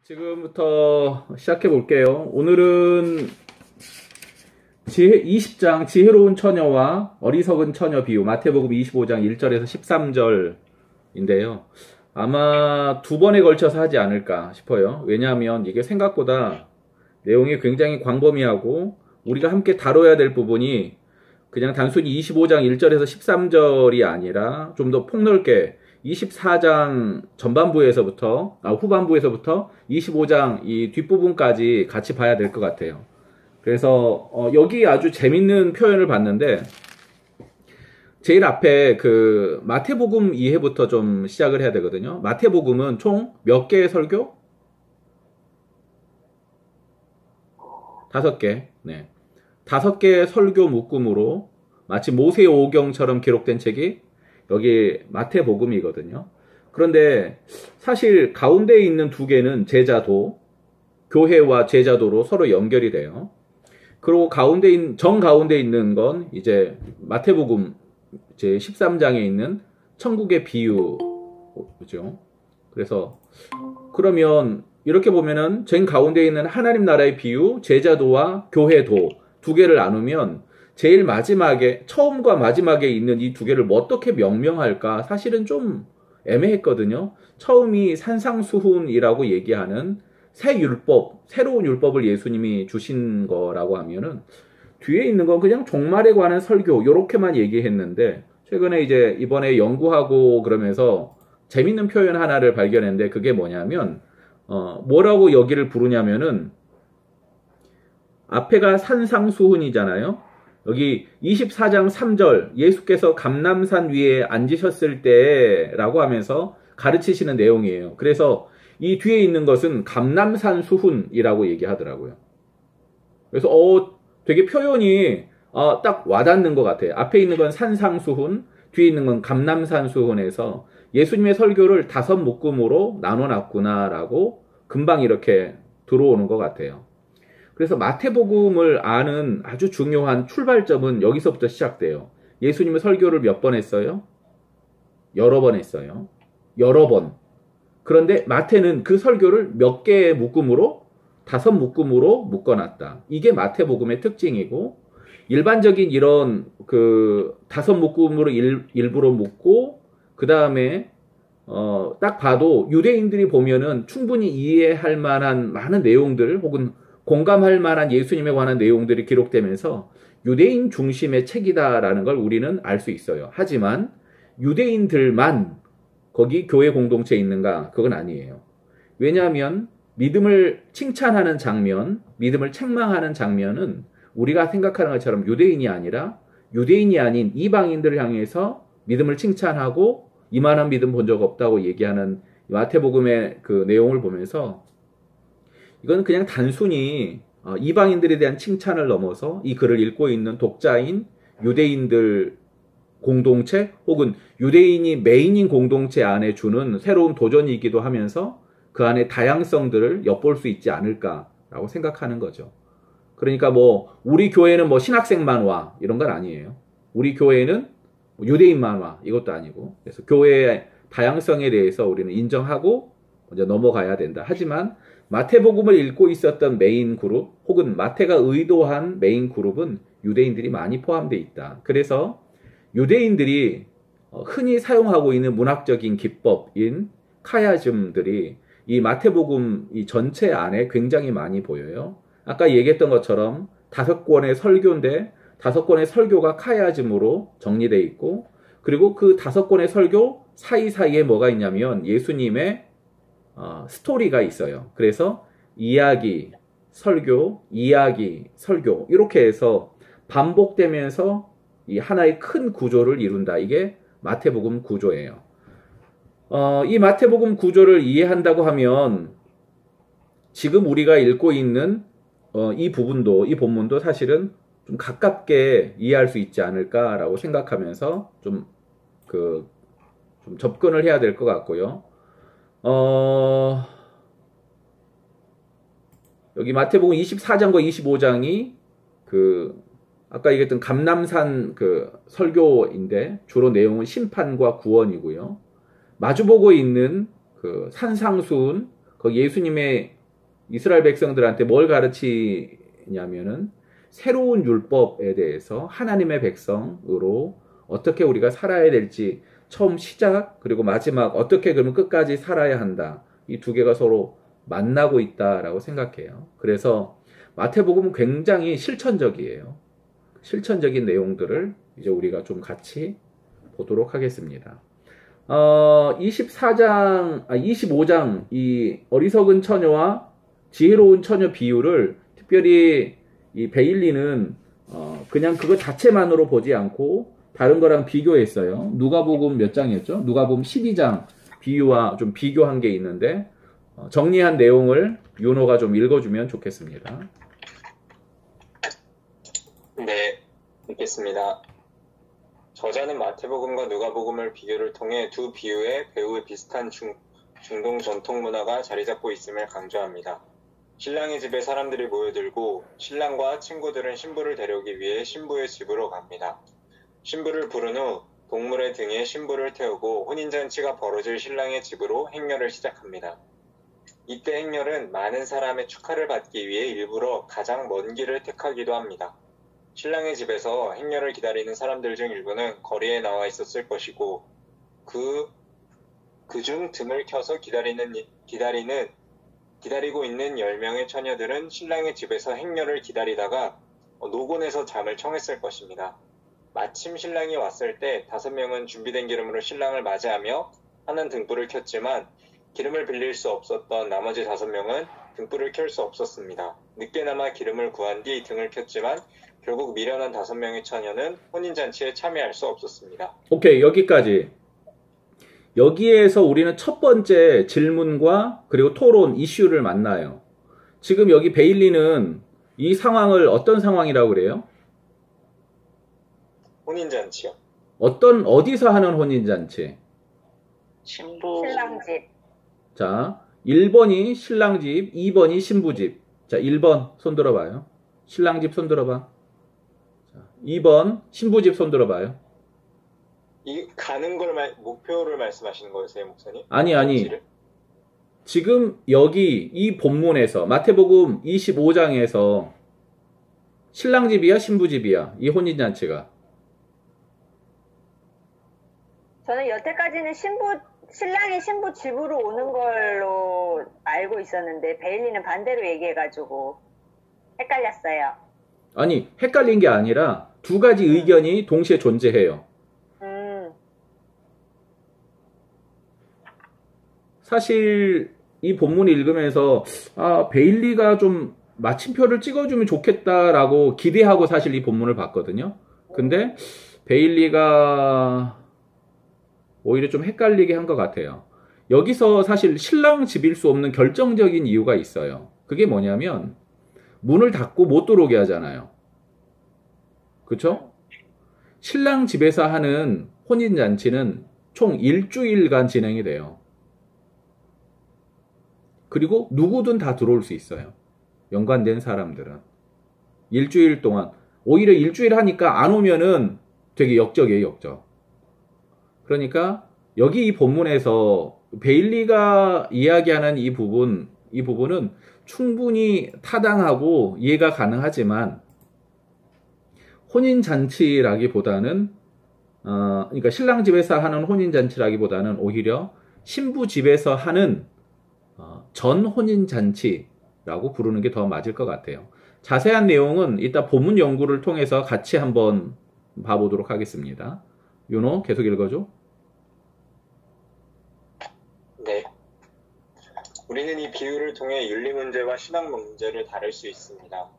지금부터 시작해 볼게요. 오늘은 20장 지혜로운 처녀와 어리석은 처녀 비유, 마태복음 25장 1절에서 13절인데요. 아마 두 번에 걸쳐서 하지 않을까 싶어요. 왜냐하면 이게 생각보다 내용이 굉장히 광범위하고 우리가 함께 다뤄야 될 부분이 그냥 단순히 25장 1절에서 13절이 아니라 좀 더 폭넓게 24장 전반부에서부터 후반부에서부터 25장 이 뒷부분까지 같이 봐야 될 것 같아요. 그래서 여기 아주 재밌는 표현을 봤는데, 제일 앞에 그 마태복음 이해부터 좀 시작을 해야 되거든요. 마태복음은 총 몇 개의 설교? 5개. 네. 5개의 설교 묶음으로 마치 모세오경처럼 기록된 책이 여기 마태복음이거든요. 그런데 사실 가운데 있는 2개는 제자도, 교회와 제자도로 서로 연결이 돼요. 그리고 정가운데 있는 건 이제 마태복음 제 13장에 있는 천국의 비유죠. 그래서 그러면 이렇게 보면은 정 가운데 있는 하나님 나라의 비유, 제자도와 교회도 2개를 나누면 제일 마지막에, 처음과 마지막에 있는 이 2개를 뭐 어떻게 명명할까 사실은 좀 애매했거든요. 처음이 산상수훈이라고 얘기하는 새 율법, 새로운 율법을 예수님이 주신 거라고 하면은 뒤에 있는 건 그냥 종말에 관한 설교 요렇게만 얘기했는데, 최근에 이제 이번에 연구하고 그러면서 재밌는 표현 하나를 발견했는데, 그게 뭐냐면 뭐라고 여기를 부르냐면은 앞에가 산상수훈이잖아요. 여기 24장 3절 예수께서 감람산 위에 앉으셨을 때라고 하면서 가르치시는 내용이에요. 그래서 이 뒤에 있는 것은 감람산 수훈이라고 얘기하더라고요. 그래서 되게 표현이 딱 와닿는 것 같아요. 앞에 있는 건 산상수훈, 뒤에 있는 건 감람산 수훈에서 예수님의 설교를 5 묶음으로 나눠놨구나라고 금방 이렇게 들어오는 것 같아요. 그래서 마태복음을 아는 아주 중요한 출발점은 여기서부터 시작돼요. 예수님의 설교를 몇 번 했어요? 여러 번 했어요. 여러 번. 그런데 마태는 그 설교를 몇 개의 묶음으로? 5 묶음으로 묶어놨다. 이게 마태복음의 특징이고, 일반적인 이런 5 묶음으로 일부러 묶고, 그 다음에 딱 봐도 유대인들이 보면은 충분히 이해할 만한 많은 내용들, 혹은 공감할 만한 예수님에 관한 내용들이 기록되면서 유대인 중심의 책이다라는 걸 우리는 알 수 있어요. 하지만 유대인들만 거기 교회 공동체에 있는가? 그건 아니에요. 왜냐하면 믿음을 칭찬하는 장면, 믿음을 책망하는 장면은 우리가 생각하는 것처럼 유대인이 아니라 유대인이 아닌 이방인들을 향해서 믿음을 칭찬하고 이만한 믿음 본 적 없다고 얘기하는 마태복음의 그 내용을 보면서 이건 그냥 단순히 이방인들에 대한 칭찬을 넘어서 이 글을 읽고 있는 독자인 유대인들 공동체, 혹은 유대인이 메인인 공동체 안에 주는 새로운 도전이기도 하면서 그 안에 다양성들을 엿볼 수 있지 않을까라고 생각하는 거죠. 그러니까 우리 교회는 신학생만 와 이런 건 아니에요. 우리 교회는 유대인만 와 이것도 아니고, 그래서 교회의 다양성에 대해서 우리는 인정하고 먼저 넘어가야 된다. 하지만 마태복음을 읽고 있었던 메인 그룹, 혹은 마태가 의도한 메인 그룹은 유대인들이 많이 포함되어 있다. 그래서 유대인들이 흔히 사용하고 있는 문학적인 기법인 카야즘들이 이 마태복음 이 전체 안에 굉장히 많이 보여요. 아까 얘기했던 것처럼 5권의 설교인데 5권의 설교가 카야즘으로 정리되어 있고, 그리고 그 5권의 설교 사이사이에 뭐가 있냐면 예수님의 스토리가 있어요. 그래서 이야기, 설교, 이야기, 설교 이렇게 해서 반복되면서 이 하나의 큰 구조를 이룬다. 이게 마태복음 구조예요. 이 마태복음 구조를 이해한다고 하면 지금 우리가 읽고 있는 이 부분도, 이 본문도 사실은 좀 가깝게 이해할 수 있지 않을까라고 생각하면서 좀 접근을 해야 될 것 같고요. 여기 마태복음 24장과 25장이 아까 얘기했던 감람산 설교인데 주로 내용은 심판과 구원이고요. 마주보고 있는 산상수훈, 그 예수님의 이스라엘 백성들한테 뭘 가르치냐면은 새로운 율법에 대해서 하나님의 백성으로 어떻게 우리가 살아야 될지 처음 시작 그리고 마지막 어떻게 그러면 끝까지 살아야 한다. 이 두 개가 서로 만나고 있다라고 생각해요. 그래서 마태복음은 굉장히 실천적이에요. 실천적인 내용들을 이제 우리가 좀 같이 보도록 하겠습니다. 25장 이 어리석은 처녀와 지혜로운 처녀 비유를 특별히 이 베일리는 그냥 그거 자체만으로 보지 않고 다른 거랑 비교했어요. 누가복음 몇 장이었죠? 누가복음 12장 비유와 좀 비교한 게 있는데 정리한 내용을 윤호가 좀 읽어주면 좋겠습니다. 네, 읽겠습니다. 저자는 마태복음과 누가복음을 비교를 통해 두 비유의 배우의 비슷한 중동 전통 문화가 자리 잡고 있음을 강조합니다. 신랑의 집에 사람들이 모여들고 신랑과 친구들은 신부를 데려오기 위해 신부의 집으로 갑니다. 신부를 부른 후 동물의 등에 신부를 태우고 혼인잔치가 벌어질 신랑의 집으로 행렬을 시작합니다. 이때 행렬은 많은 사람의 축하를 받기 위해 일부러 가장 먼 길을 택하기도 합니다. 신랑의 집에서 행렬을 기다리는 사람들 중 일부는 거리에 나와 있었을 것이고 그중 등을 켜서 기다리고 있는 10명의 처녀들은 신랑의 집에서 행렬을 기다리다가 노곤해서 잠을 청했을 것입니다. 마침 신랑이 왔을 때 5명은 준비된 기름으로 신랑을 맞이하며 하는 등불을 켰지만 기름을 빌릴 수 없었던 나머지 5명은 등불을 켤 수 없었습니다. 늦게나마 기름을 구한 뒤 등을 켰지만 결국 미련한 5명의 처녀는 혼인잔치에 참여할 수 없었습니다. 오케이, 여기까지. 여기에서 우리는 첫 번째 질문과 그리고 토론 이슈를 만나요. 지금 여기 베일리는 이 상황을 어떤 상황이라고 그래요? 혼인잔치요. 어디서 하는 혼인잔치? 신랑 집. 자, 1번이 신랑 집, 2번이 신부 집. 자, 1번 손 들어봐요. 신랑 집 손 들어봐. 자, 2번 신부 집 손 들어봐요. 이 가는 걸 목표를 말씀하시는 거예요, 목사님? 아니. 지금 여기 이 본문에서 마태복음 25장에서 신랑 집이야, 신부 집이야? 이 혼인잔치가. 저는 여태까지는 신랑이 신부 집으로 오는 걸로 알고 있었는데 베일리는 반대로 얘기해가지고 헷갈렸어요. 아니, 헷갈린 게 아니라 두 가지 의견이 동시에 존재해요. 사실 이 본문을 읽으면서 베일리가 좀 마침표를 찍어주면 좋겠다라고 기대하고 사실 이 본문을 봤거든요. 근데 베일리가 오히려 좀 헷갈리게 한 것 같아요. 여기서 사실 신랑 집일 수 없는 결정적인 이유가 있어요. 그게 뭐냐면 문을 닫고 못 들어오게 하잖아요. 그쵸? 신랑 집에서 하는 혼인잔치는 총 일주일간 진행이 돼요. 그리고 누구든 다 들어올 수 있어요. 연관된 사람들은. 일주일 동안. 오히려 일주일 하니까 안 오면은 되게 역적이에요, 역적. 그러니까 여기 이 본문에서 베일리가 이야기하는 이 부분은 충분히 타당하고 이해가 가능하지만 혼인잔치라기보다는 그러니까 신랑 집에서 하는 혼인잔치라기보다는 오히려 신부 집에서 하는 전 혼인잔치라고 부르는 게 더 맞을 것 같아요. 자세한 내용은 이따 본문 연구를 통해서 같이 한번 봐보도록 하겠습니다. 윤호 계속 읽어줘. 네. 우리는 이 비유를 통해 윤리 문제와 신앙 문제를 다룰 수 있습니다.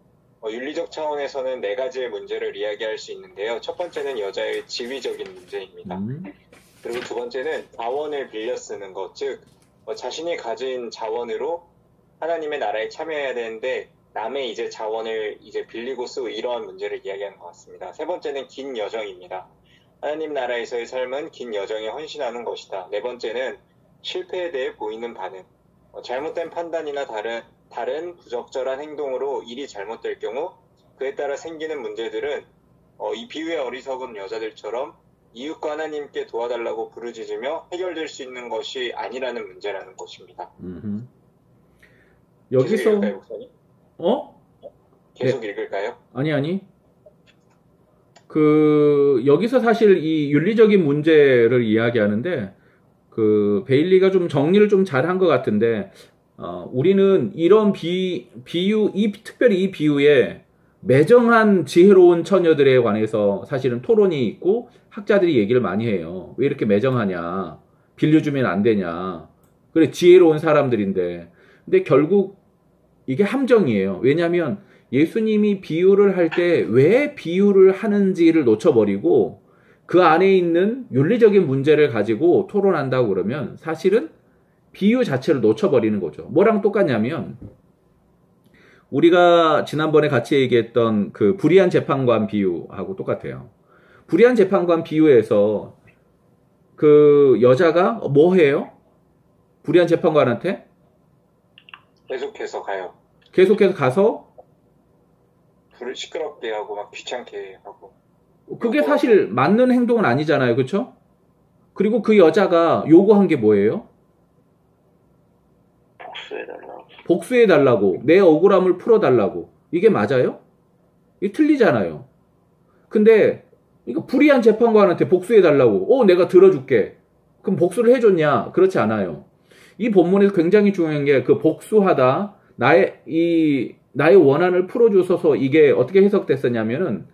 윤리적 차원에서는 4가지의 문제를 이야기할 수 있는데요. 첫 번째는 여자의 지위적인 문제입니다. 그리고 두 번째는 자원을 빌려 쓰는 것, 즉 자신이 가진 자원으로 하나님의 나라에 참여해야 되는데 남의 이제 자원을 이제 빌리고 쓰고 이러한 문제를 이야기하는 것 같습니다. 세 번째는 긴 여정입니다. 하나님 나라에서의 삶은 긴 여정에 헌신하는 것이다. 네 번째는 실패에 대해 보이는 반응. 잘못된 판단이나 다른 부적절한 행동으로 일이 잘못될 경우 그에 따라 생기는 문제들은 이 비유의 어리석은 여자들처럼 이웃과 하나님께 도와달라고 부르짖으며 해결될 수 있는 것이 아니라는 문제라는 것입니다. 계속 여기서 읽을까요, 목사님? 계속 네. 읽을까요? 아니. 여기서 사실 이 윤리적인 문제를 이야기하는데, 베일리가 좀 정리를 좀 잘한 것 같은데, 우리는 이런 비유, 특별히 이 비유에 매정한 지혜로운 처녀들에 관해서 사실은 토론이 있고, 학자들이 얘기를 많이 해요. 왜 이렇게 매정하냐? 빌려주면 안 되냐? 그래, 지혜로운 사람들인데. 근데 결국 이게 함정이에요. 왜냐하면 예수님이 비유를 할 때 왜 비유를 하는지를 놓쳐버리고 그 안에 있는 윤리적인 문제를 가지고 토론한다고 그러면 사실은 비유 자체를 놓쳐버리는 거죠. 뭐랑 똑같냐면 우리가 지난번에 같이 얘기했던 그 불의한 재판관 비유하고 똑같아요. 불의한 재판관 비유에서 그 여자가 뭐 해요? 불의한 재판관한테? 계속해서 가요. 계속해서 가서 불을 시끄럽게 하고 막 귀찮게 하고. 그게 사실 맞는 행동은 아니잖아요. 그렇죠? 그리고 그 여자가 요구한 게 뭐예요? 복수해달라고. 내 억울함을 풀어달라고. 이게 맞아요? 이게 틀리잖아요. 근데 이거 불의한 재판관한테 복수해달라고. 내가 들어줄게. 그럼 복수를 해줬냐? 그렇지 않아요. 이 본문에서 굉장히 중요한 게 그 복수하다, 나의 원한을 풀어주소서, 이게 어떻게 해석됐었냐면은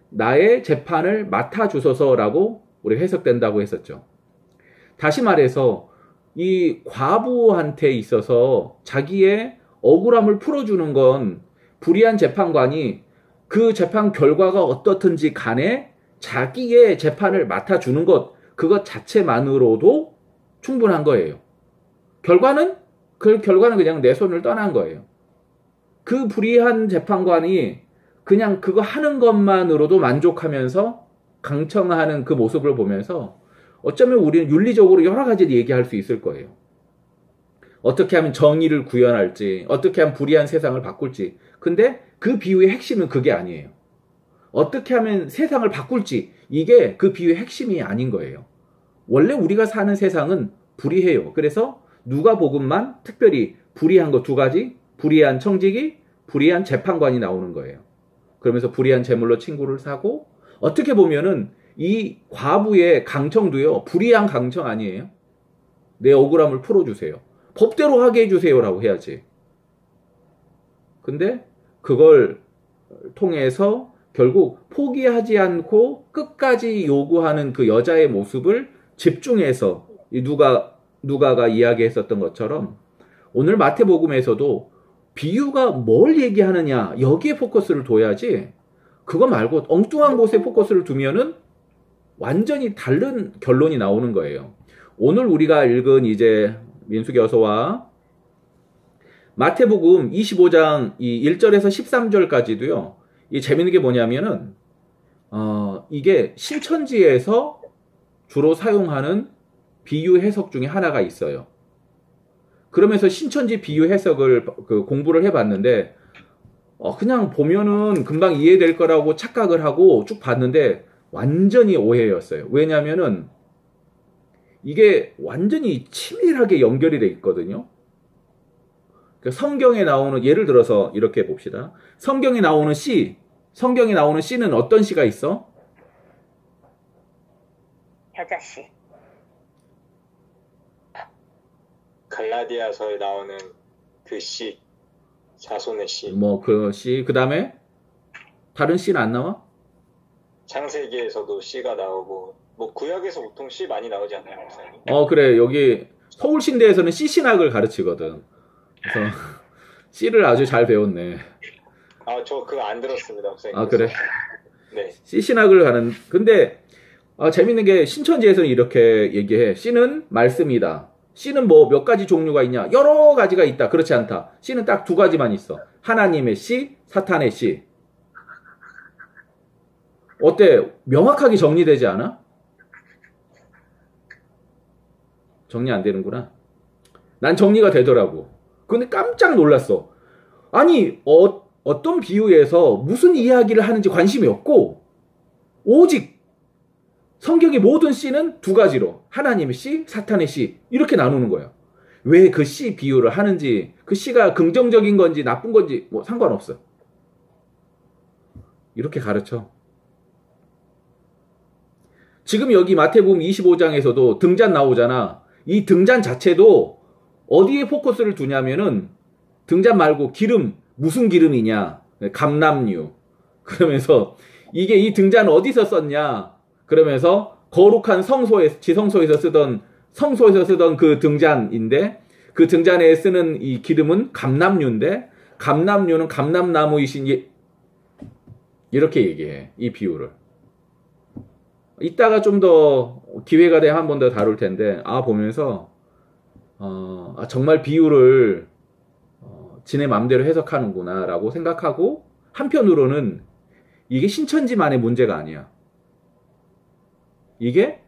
나의 재판을 맡아주소서라고 우리가 해석된다고 했었죠. 다시 말해서 이 과부한테 있어서 자기의 억울함을 풀어주는 건 불의한 재판관이 그 재판 결과가 어떻든지 간에 자기의 재판을 맡아주는 것, 그것 자체만으로도 충분한 거예요. 결과는 그냥 내 손을 떠난 거예요. 그 불의한 재판관이 그냥 그거 하는 것만으로도 만족하면서 강청하는 그 모습을 보면서 어쩌면 우리는 윤리적으로 여러 가지를 얘기할 수 있을 거예요. 어떻게 하면 정의를 구현할지, 어떻게 하면 불의한 세상을 바꿀지. 근데 그 비유의 핵심은 그게 아니에요. 어떻게 하면 세상을 바꿀지, 이게 그 비유의 핵심이 아닌 거예요. 원래 우리가 사는 세상은 불의해요. 그래서 누가복음만 특별히 불의한 거 두 가지, 불의한 청지기, 불의한 재판관이 나오는 거예요. 그러면서 불의한 재물로 친구를 사고, 어떻게 보면은 이 과부의 강청도요, 불의한 강청 아니에요? 내 억울함을 풀어주세요. 법대로 하게 해주세요라고 해야지. 근데 그걸 통해서 결국 포기하지 않고 끝까지 요구하는 그 여자의 모습을 집중해서 누가가 이야기했었던 것처럼 오늘 마태복음에서도 비유가 뭘 얘기하느냐, 여기에 포커스를 둬야지, 그거 말고 엉뚱한 곳에 포커스를 두면은 완전히 다른 결론이 나오는 거예요. 오늘 우리가 읽은 이제 민숙이 어서와 마태복음 25장 1절에서 13절까지도요. 이 재밌는 게 뭐냐면은 이게 신천지에서 주로 사용하는 비유 해석 중에 하나가 있어요. 그러면서 신천지 비유 해석을 공부를 해봤는데 그냥 보면은 금방 이해될 거라고 착각을 하고 쭉 봤는데 완전히 오해였어요. 왜냐면은 이게 완전히 치밀하게 연결이 돼 있거든요. 성경에 나오는, 예를 들어서 이렇게 봅시다. 성경에 나오는 C는 어떤 C가 있어? 여자씨. 갈라디아서에 나오는 그 씨, 자손의 씨. 그 C, 그 다음에 다른 C는 안 나와? 창세기에서도 씨가 나오고, 구약에서 보통 씨 많이 나오지 않나요, 목사님? 그래. 여기 서울신대에서는 C신학을 가르치거든. 그래서 C를 아주 잘 배웠네. 저 그거 안 들었습니다, 목사님. 그래? 네. C신학을 가는, 근데 재밌는 게 신천지에서는 이렇게 얘기해. C는 말씀이다. C는 몇 가지 종류가 있냐? 여러 가지가 있다. 그렇지 않다. C는 딱 두 가지만 있어. 하나님의 C, 사탄의 C. 어때? 명확하게 정리되지 않아? 정리 안 되는구나. 난 정리가 되더라고. 근데 깜짝 놀랐어. 아니, 어떤 비유에서 무슨 이야기를 하는지 관심이 없고, 오직 성경의 모든 C는 두 가지로, 하나님의 C, 사탄의 C, 이렇게 나누는 거야. 왜 그 씨 비유를 하는지, 그 씨가 긍정적인 건지 나쁜 건지 뭐 상관없어. 이렇게 가르쳐. 지금 여기 마태복음 25장에서도 등잔 나오잖아. 이 등잔 자체도 어디에 포커스를 두냐면은 등잔 말고 기름, 무슨 기름이냐? 감람류. 그러면서 이게 이 등잔 어디서 썼냐? 그러면서 거룩한 지성소에서 쓰던 그 등잔인데, 그 등잔에 쓰는 이 기름은 감람류인데, 감람류는 감람나무이신 이렇게 얘기해. 이 비유를. 이따가 좀 더 기회가 되면 한 번 더 다룰 텐데, 보면서 정말 비유를 지네 맘대로 해석하는구나 라고 생각하고, 한편으로는 이게 신천지만의 문제가 아니야. 이게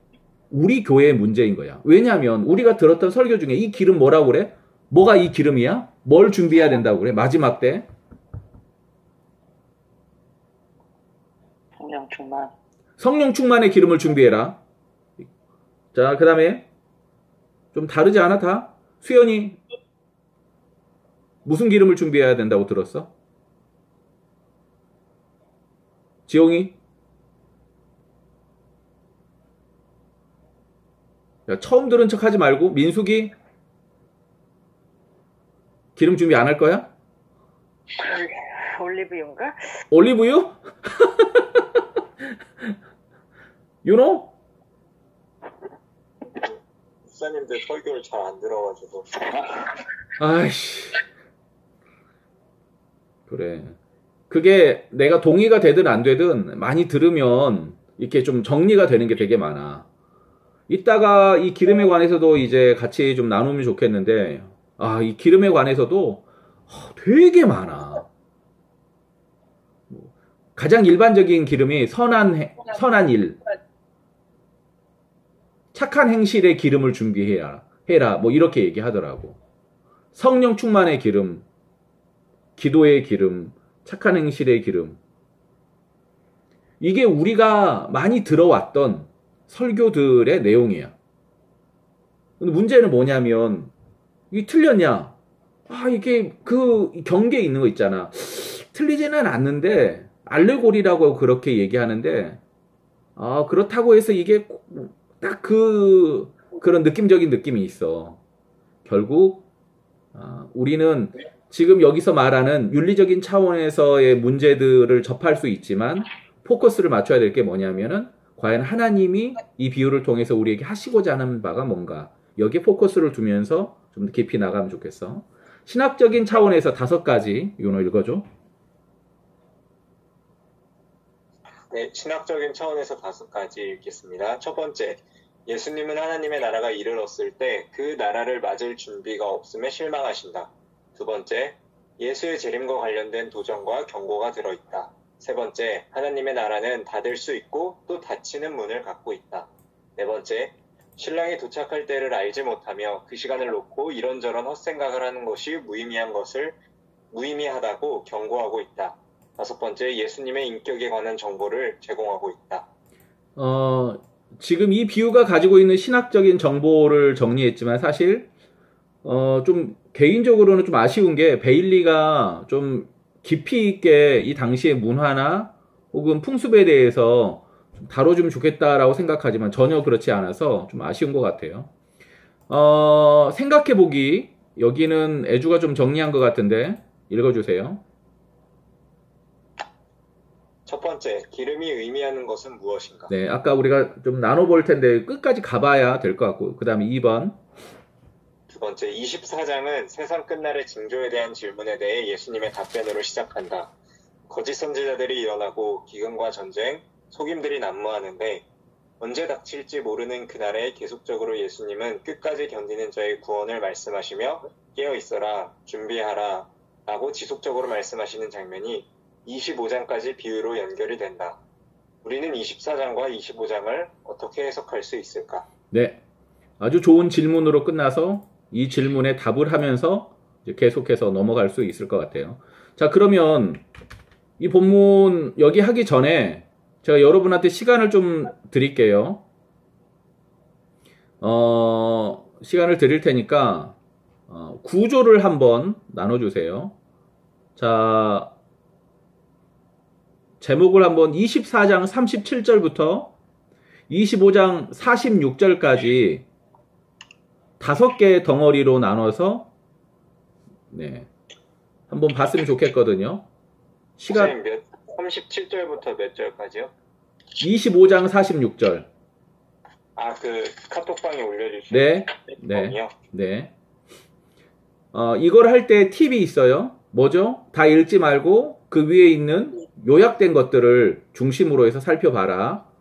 우리 교회의 문제인 거야. 왜냐하면 우리가 들었던 설교 중에 이 기름 뭐라고 그래? 뭐가 이 기름이야? 뭘 준비해야 된다고 그래? 마지막 때 성령 충만. 성령 충만의 기름을 준비해라. 자, 그 다음에 좀 다르지 않아 다? 수연이 무슨 기름을 준비해야 된다고 들었어? 지용이? 야, 처음 들은 척 하지 말고. 민숙이? 기름 준비 안 할 거야? 올리브유인가? 올리브유? 윤호? 목사님들 설교를 잘 안 들어가지고. 아이씨. 그래. 그게 내가 동의가 되든 안 되든 많이 들으면 이렇게 좀 정리가 되는 게 되게 많아. 이따가 이 기름에 관해서도 이제 같이 좀 나누면 좋겠는데, 이 기름에 관해서도 되게 많아. 가장 일반적인 기름이 선한 일, 착한 행실의 기름을 준비해라. 뭐 이렇게 얘기하더라고. 성령 충만의 기름, 기도의 기름, 착한 행실의 기름. 이게 우리가 많이 들어왔던 설교들의 내용이야. 근데 문제는 뭐냐면, 이게 틀렸냐? 이게 그 경계에 있는 거 있잖아. 틀리지는 않는데, 알레고리라고 그렇게 얘기하는데, 그렇다고 해서 이게 딱 그런 느낌적인 느낌이 있어. 결국, 우리는 지금 여기서 말하는 윤리적인 차원에서의 문제들을 접할 수 있지만, 포커스를 맞춰야 될 게 뭐냐면은, 과연 하나님이 이 비유를 통해서 우리에게 하시고자 하는 바가 뭔가, 여기에 포커스를 두면서 좀 더 깊이 나가면 좋겠어. 신학적인 차원에서 5가지, 윤호 읽어줘. 네, 신학적인 차원에서 5가지 읽겠습니다. 첫 번째, 예수님은 하나님의 나라가 이르렀을 때 그 나라를 맞을 준비가 없음에 실망하신다. 두 번째, 예수의 재림과 관련된 도전과 경고가 들어있다. 세 번째, 하나님의 나라는 닫을 수 있고 또 닫히는 문을 갖고 있다. 네 번째, 신랑이 도착할 때를 알지 못하며 그 시간을 놓고 이런저런 헛생각을 하는 것이 무의미하다고 경고하고 있다. 다섯 번째, 예수님의 인격에 관한 정보를 제공하고 있다. 지금 이 비유가 가지고 있는 신학적인 정보를 정리했지만 사실 좀 개인적으로는 좀 아쉬운 게 베일리가 좀 깊이 있게 이 당시의 문화나 혹은 풍습에 대해서 좀 다뤄주면 좋겠다라고 생각하지만 전혀 그렇지 않아서 좀 아쉬운 것 같아요. 생각해보기, 여기는 애주가 좀 정리한 것 같은데 읽어주세요. 첫 번째, 기름이 의미하는 것은 무엇인가? 네, 아까 우리가 좀 나눠볼 텐데 끝까지 가봐야 될 것 같고, 그 다음에 2번. 두 번째, 24장은 세상 끝날의 징조에 대한 질문에 대해 예수님의 답변으로 시작한다. 거짓 선지자들이 일어나고 기근과 전쟁, 속임들이 난무하는데 언제 닥칠지 모르는 그날에 계속적으로 예수님은 끝까지 견디는 자의 구원을 말씀하시며 깨어있어라, 준비하라 라고 지속적으로 말씀하시는 장면이 25장까지 비유로 연결이 된다. 우리는 24장과 25장을 어떻게 해석할 수 있을까? 네, 아주 좋은 질문으로 끝나서 이 질문에 답을 하면서 이제 계속해서 넘어갈 수 있을 것 같아요. 자, 그러면 이 본문 여기 하기 전에 제가 여러분한테 시간을 좀 드릴게요. 시간을 드릴 테니까 구조를 한번 나눠주세요. 자, 제목을 한번 24장 37절부터 25장 46절까지 5개의 덩어리로 나눠서 네, 한번 봤으면 좋겠거든요. 시간 몇 37절부터 몇 절까지요? 25장 46절. 아, 그 카톡방에 올려주신 네, 네, 네. 이걸 할 때 팁이 있어요. 뭐죠? 다 읽지 말고 그 위에 있는 요약된 것들을 중심으로 해서 살펴봐라.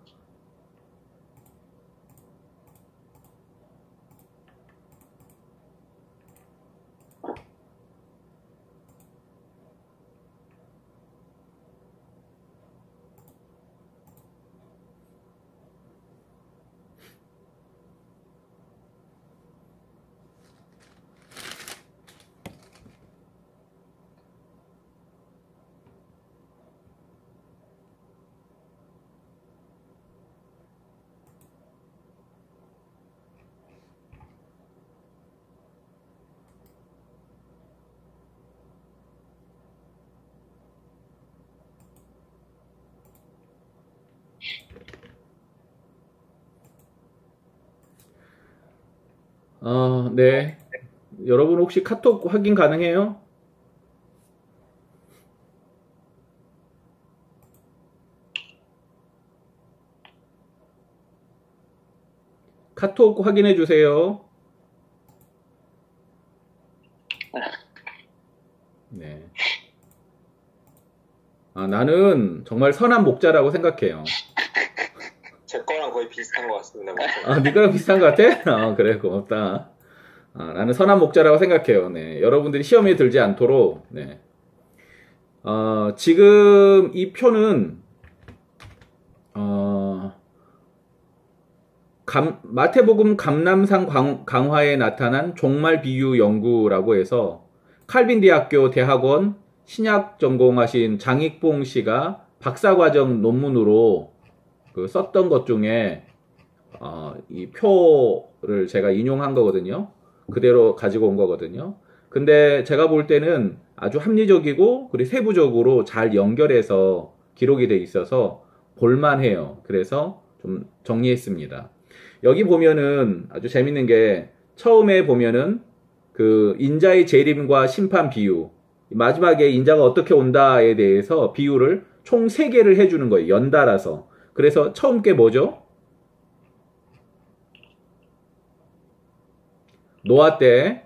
네. 여러분 혹시 카톡 확인 가능해요? 카톡 확인해 주세요. 네. 나는 정말 선한 목자라고 생각해요. 제 거랑 거의 비슷한 것 같습니다. 네 거랑 비슷한 것 같아? 그래, 고맙다. 나는 선한 목자라고 생각해요. 네. 여러분들이 시험에 들지 않도록, 네. 지금 이 표는, 마태복음 감람산 강화에 나타난 종말 비유 연구라고 해서 칼빈대학교 대학원 신약 전공하신 장익봉 씨가 박사과정 논문으로 썼던 것 중에 이 표를 제가 인용한 거거든요. 그대로 가지고 온 거거든요. 근데 제가 볼 때는 아주 합리적이고 그리고 세부적으로 잘 연결해서 기록이 돼 있어서 볼만해요. 그래서 좀 정리했습니다. 여기 보면은 아주 재밌는 게 처음에 보면은 그 인자의 재림과 심판 비유, 마지막에 인자가 어떻게 온다에 대해서 비유를 총 3개를 해주는 거예요. 연달아서. 그래서 처음 게 뭐죠? 노아 때.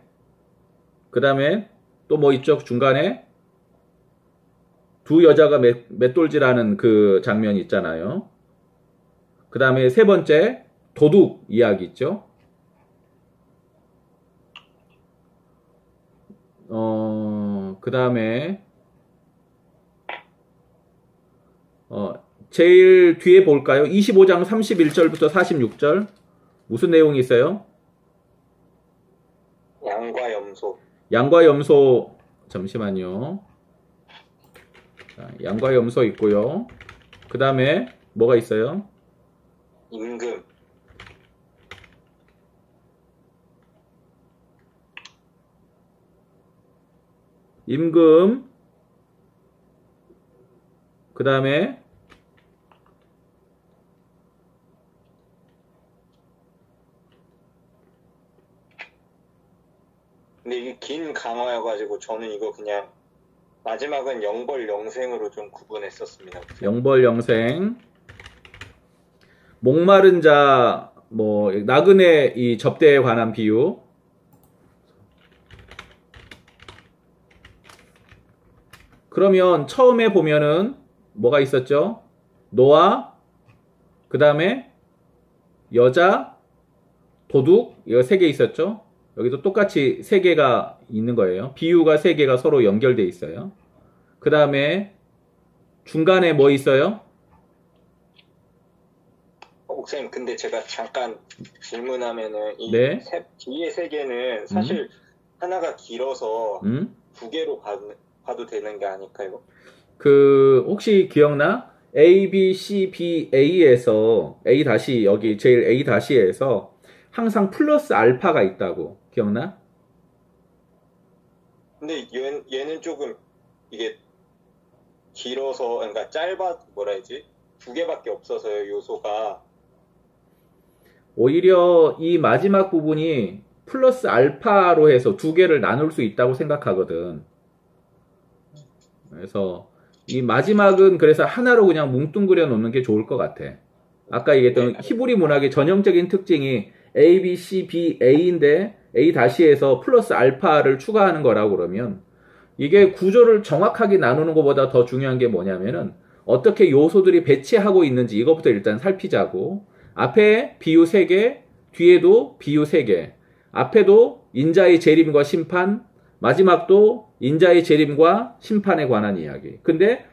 그 다음에 또 뭐 있죠? 중간에 두 여자가 맷돌질하는 그 장면 있잖아요. 그 다음에 3번째 도둑 이야기 있죠. 그 다음에 제일 뒤에 볼까요? 25장 31절부터 46절 무슨 내용이 있어요? 양과 염소. 양과 염소. 잠시만요. 자, 양과 염소 있고요. 그 다음에 뭐가 있어요? 임금. 임금. 그 다음에 근데 이게 긴 강화여가지고 저는 이거 그냥 마지막은 영벌영생으로 좀 구분했었습니다. 영벌영생. 목마른 자, 뭐 나그네 이 접대에 관한 비유. 그러면 처음에 보면은 뭐가 있었죠? 노아, 그 다음에 여자, 도둑, 이거 3개 있었죠? 여기도 똑같이 3개가 있는 거예요. 비유가 3개가 서로 연결돼 있어요. 그 다음에 중간에 뭐 있어요? 목사님, 근데 제가 잠깐 질문하면은 이 네. 뒤에 3개는 사실 하나가 길어서 2개로 봐도 되는 게 아닐까요? 혹시 기억나? A, B, C, B, A에서 A 다시 여기 제일 A 다시에서 항상 플러스 알파가 있다고 기억나? 근데 얘는 조금 이게 길어서, 그러니까 뭐라 해야지? 두 개밖에 없어서요, 요소가. 오히려 이 마지막 부분이 플러스 알파로 해서 두 개를 나눌 수 있다고 생각하거든. 그래서 이 마지막은 그래서 하나로 그냥 뭉뚱그려 놓는 게 좋을 것 같아. 아까 얘기했던 히브리 문학의 전형적인 특징이 A, B, C, B, A인데 A-에서 플러스 알파를 추가하는 거라고 그러면 이게 구조를 정확하게 나누는 것보다 더 중요한 게 뭐냐면은 어떻게 요소들이 배치하고 있는지 이것부터 일단 살피자고. 앞에 비유 3개, 뒤에도 비유 3개. 앞에도 인자의 재림과 심판, 마지막도 인자의 재림과 심판에 관한 이야기. 근데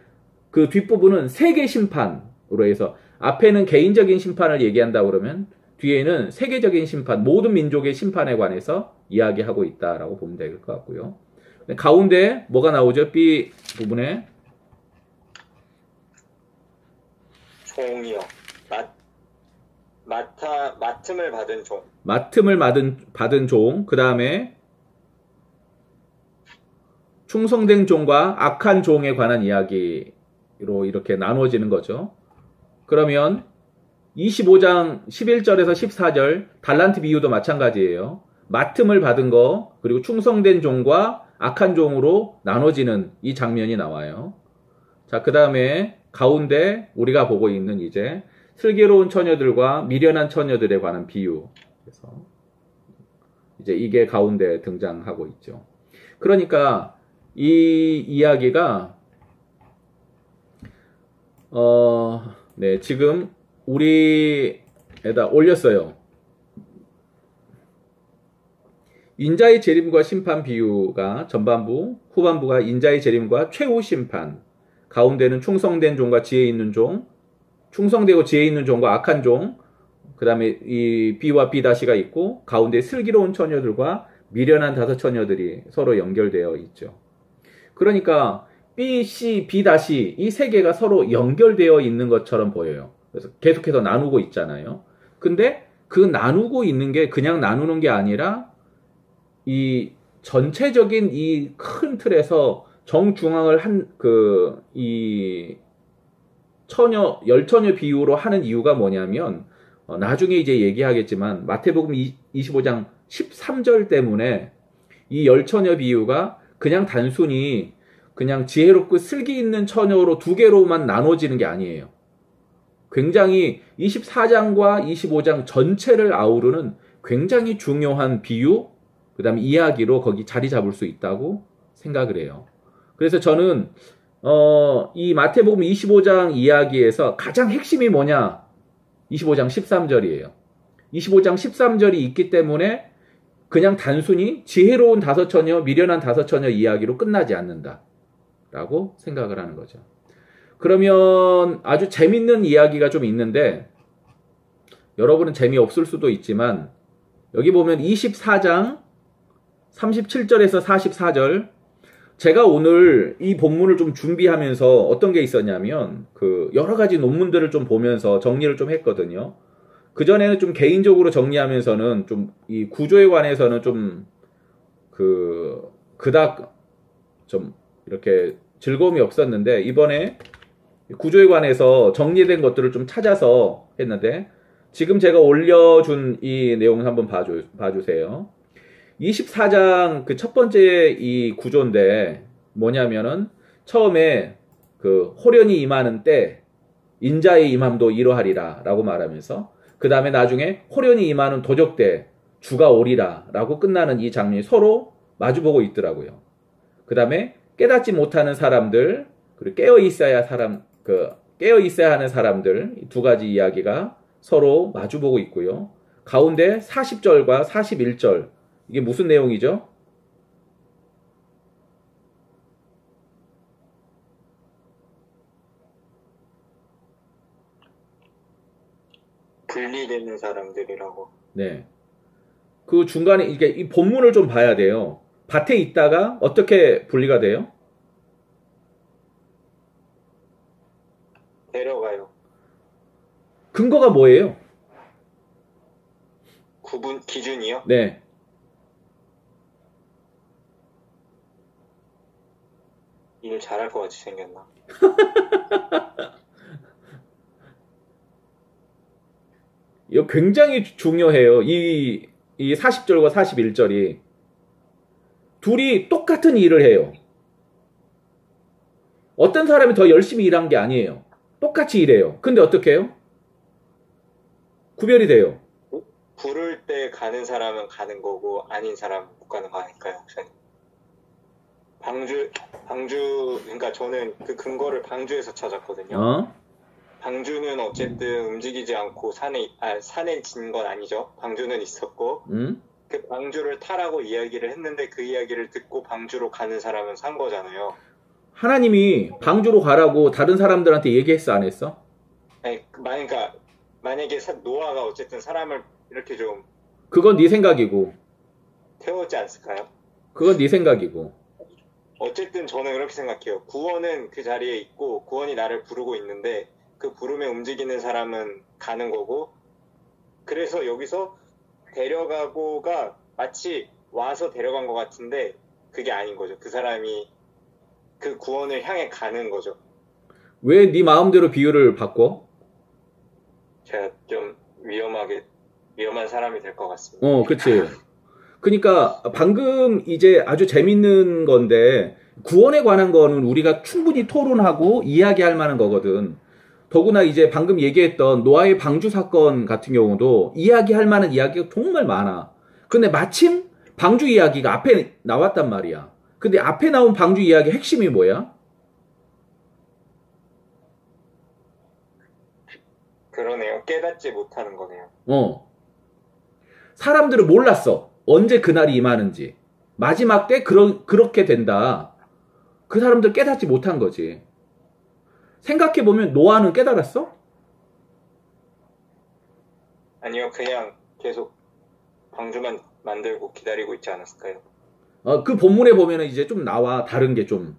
그 뒷부분은 세계 심판으로 해서 앞에는 개인적인 심판을 얘기한다 그러면 뒤에는 세계적인 심판, 모든 민족의 심판에 관해서 이야기하고 있다라고 보면 될 것 같고요. 가운데 뭐가 나오죠? B 부분에 종이요. 맡음을 받은 종. 맡음을 받은 종, 그 다음에 충성된 종과 악한 종에 관한 이야기로 이렇게 나누어지는 거죠. 그러면 25장 11절에서 14절 달란트 비유도 마찬가지예요. 맡음을 받은 거 그리고 충성된 종과 악한 종으로 나눠지는 이 장면이 나와요. 자, 그 다음에 가운데 우리가 보고 있는 이제 슬기로운 처녀들과 미련한 처녀들에 관한 비유. 그래서 이제 이게 가운데 등장하고 있죠. 그러니까 이 이야기가 네, 지금 우리에다 올렸어요. 인자의 재림과 심판 비유가 전반부, 후반부가 인자의 재림과 최후 심판, 가운데는 충성된 종과 지혜 있는 종, 충성되고 지혜 있는 종과 악한 종, 그 다음에 이 B와 B-가 있고 가운데 슬기로운 처녀들과 미련한 5 처녀들이 서로 연결되어 있죠. 그러니까 B, C, B- 이 3개가 서로 연결되어 있는 것처럼 보여요. 그래서 계속해서 나누고 있잖아요. 근데 그 나누고 있는 게 그냥 나누는 게 아니라 이 전체적인 이 큰 틀에서 정중앙을 이 열처녀 비유로 하는 이유가 뭐냐면 나중에 이제 얘기하겠지만 마태복음 25장 13절 때문에 이 열처녀 비유가 그냥 단순히 그냥 지혜롭고 슬기 있는 처녀로 2개로만 나눠지는 게 아니에요. 굉장히 24장과 25장 전체를 아우르는 굉장히 중요한 비유, 그 다음에 이야기로 거기 자리 잡을 수 있다고 생각을 해요. 그래서 저는 이 마태복음 25장 이야기에서 가장 핵심이 뭐냐? 25장 13절이에요. 25장 13절이 있기 때문에 그냥 단순히 지혜로운 5 처녀, 미련한 5 처녀 이야기로 끝나지 않는다 라고 생각을 하는 거죠. 그러면 아주 재밌는 이야기가 좀 있는데 여러분은 재미없을 수도 있지만 여기 보면 24장 37절에서 44절, 제가 오늘 이 본문을 좀 준비하면서 어떤 게 있었냐면 여러 가지 논문들을 좀 보면서 정리를 좀 했거든요. 그전에는 좀 개인적으로 정리하면서는 좀 이 구조에 관해서는 좀 그닥 좀 이렇게 즐거움이 없었는데 이번에 구조에 관해서 정리된 것들을 좀 찾아서 했는데 지금 제가 올려준 이 내용을 한번 봐주세요. 24장 첫 번째 이 구조인데 뭐냐면은 처음에 호련이 임하는 때 인자의 임함도 이러하리라 라고 말하면서 그 다음에 나중에 호련이 임하는 도적 때 주가 오리라 라고 끝나는 이 장면이 서로 마주보고 있더라고요. 그 다음에 깨닫지 못하는 사람들, 그리고 깨어 있어야 하는 사람들, 이 2가지 이야기가 서로 마주보고 있고요. 가운데 40절과 41절, 이게 무슨 내용이죠? 분리되는 사람들이라고. 네. 그 중간에 이게 이 본문을 좀 봐야 돼요. 밭에 있다가 어떻게 분리가 돼요? 데려가요. 근거가 뭐예요? 기준이요? 네. 일 잘할 것 같이 생겼나? 이거 굉장히 중요해요. 이 40절과 41절이. 둘이 똑같은 일을 해요. 어떤 사람이 더 열심히 일한 게 아니에요. 똑같이 일해요. 근데 어떻게 해요? 구별이 돼요. 부를 때 가는 사람은 가는 거고 아닌 사람은 못 가는 거 아닐까요, 목사님? 그러니까 저는 그 근거를 방주에서 찾았거든요. 방주는 어쨌든 움직이지 않고 산에 진 건 아니죠. 방주는 있었고, 그 방주를 타라고 이야기를 했는데 그 이야기를 듣고 방주로 가는 사람은 산 거잖아요. 하나님이 방주로 가라고 다른 사람들한테 얘기했어, 안 했어? 아니, 그러니까 만약에 노아가 어쨌든 사람을 이렇게 좀 그건 네 생각이고. 태웠지 않을까요? 그건 네 생각이고. 어쨌든 저는 그렇게 생각해요. 구원은 그 자리에 있고 구원이 나를 부르고 있는데 그 부름에 움직이는 사람은 가는 거고, 그래서 여기서 데려가고가 마치 와서 데려간 것 같은데 그게 아닌 거죠. 그 사람이 그 구원을 향해 가는 거죠. 왜 네 마음대로 비유를 바꿔? 제가 좀 위험한 사람이 될 것 같습니다. 그치. 그러니까 방금 이제 아주 재밌는 건데, 구원에 관한 거는 우리가 충분히 토론하고 이야기할 만한 거거든. 더구나 이제 방금 얘기했던 노아의 방주 사건 같은 경우도 이야기할 만한 이야기가 정말 많아. 근데 마침 방주 이야기가 앞에 나왔단 말이야. 근데 앞에 나온 방주 이야기 핵심이 뭐야? 그러네요. 깨닫지 못하는 거네요. 사람들은 몰랐어. 언제 그날이 임하는지. 마지막 때 그렇게 된다. 그 사람들 깨닫지 못한 거지. 생각해보면 노아는 깨달았어? 아니요. 그냥 계속 방주만 만들고 기다리고 있지 않았을까요? 그 본문에 보면은 이제 좀 나와. 다른 게 좀.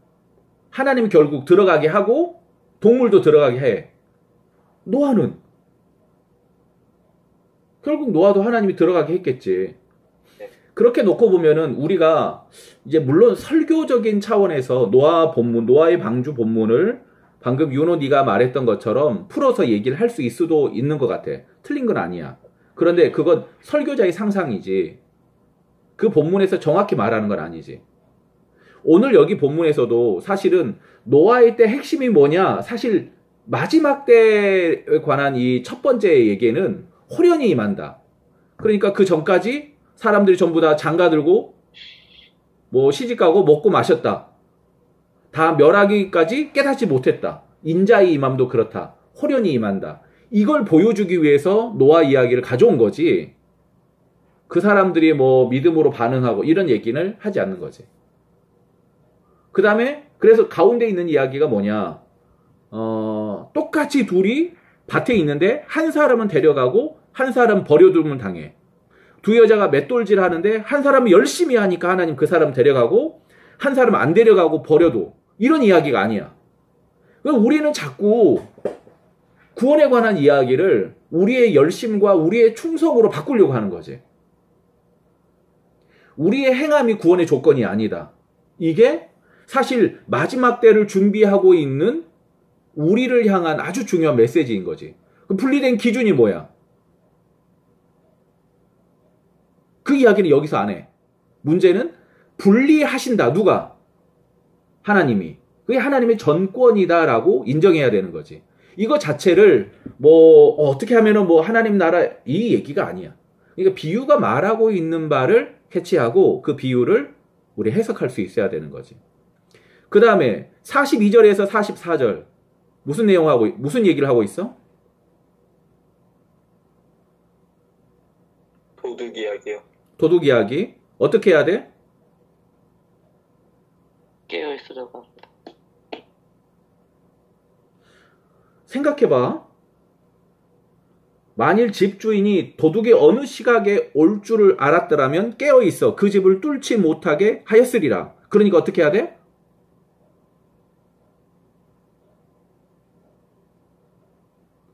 하나님이 결국 들어가게 하고 동물도 들어가게 해. 노아는 결국 노아도 하나님이 들어가게 했겠지. 그렇게 놓고 보면은 우리가 이제 물론 설교적인 차원에서 노아의 방주 본문을 방금 윤호 네가 말했던 것처럼 풀어서 얘기를 할 수 있을 수도 있는 것 같아. 틀린 건 아니야. 그런데 그건 설교자의 상상이지. 그 본문에서 정확히 말하는 건 아니지. 오늘 여기 본문에서도 사실은 노아의 때 핵심이 뭐냐? 사실 마지막 때에 관한 이 첫 번째 얘기는 호련히 임한다. 그러니까 그 전까지 사람들이 전부 다 장가들고 뭐 시집가고 먹고 마셨다. 다 멸하기까지 깨닫지 못했다. 인자의 임함도 그렇다. 호련히 임한다. 이걸 보여주기 위해서 노아 이야기를 가져온 거지. 그 사람들이 뭐 믿음으로 반응하고 이런 얘기는 하지 않는 거지. 그 다음에 그래서 가운데 있는 이야기가 뭐냐. 똑같이 둘이 밭에 있는데 한 사람은 데려가고 한 사람은 버려두면 당해. 두 여자가 맷돌질 하는데 한 사람은 열심히 하니까 하나님 그 사람 데려가고 한 사람은 안 데려가고 버려도. 이런 이야기가 아니야. 우리는 자꾸 구원에 관한 이야기를 우리의 열심과 우리의 충성으로 바꾸려고 하는 거지. 우리의 행함이 구원의 조건이 아니다. 이게 사실 마지막 때를 준비하고 있는 우리를 향한 아주 중요한 메시지인 거지. 분리된 기준이 뭐야? 그 이야기는 여기서 안 해. 문제는 분리하신다. 누가? 하나님이. 그게 하나님의 전권이다라고 인정해야 되는 거지. 이거 자체를 뭐 어떻게 하면은 뭐 하나님 나라 이 얘기가 아니야. 그러니까 비유가 말하고 있는 바를 캐치하고 그 비유를 우리 해석할 수 있어야 되는 거지. 그 다음에 42절에서 44절 무슨 얘기를 하고 있어? 도둑 이야기요. 도둑 이야기. 어떻게 해야 돼? 깨어있으라고 합니다. 생각해봐. 만일 집주인이 도둑이 어느 시각에 올 줄을 알았더라면 깨어있어 그 집을 뚫지 못하게 하였으리라. 그러니까 어떻게 해야 돼?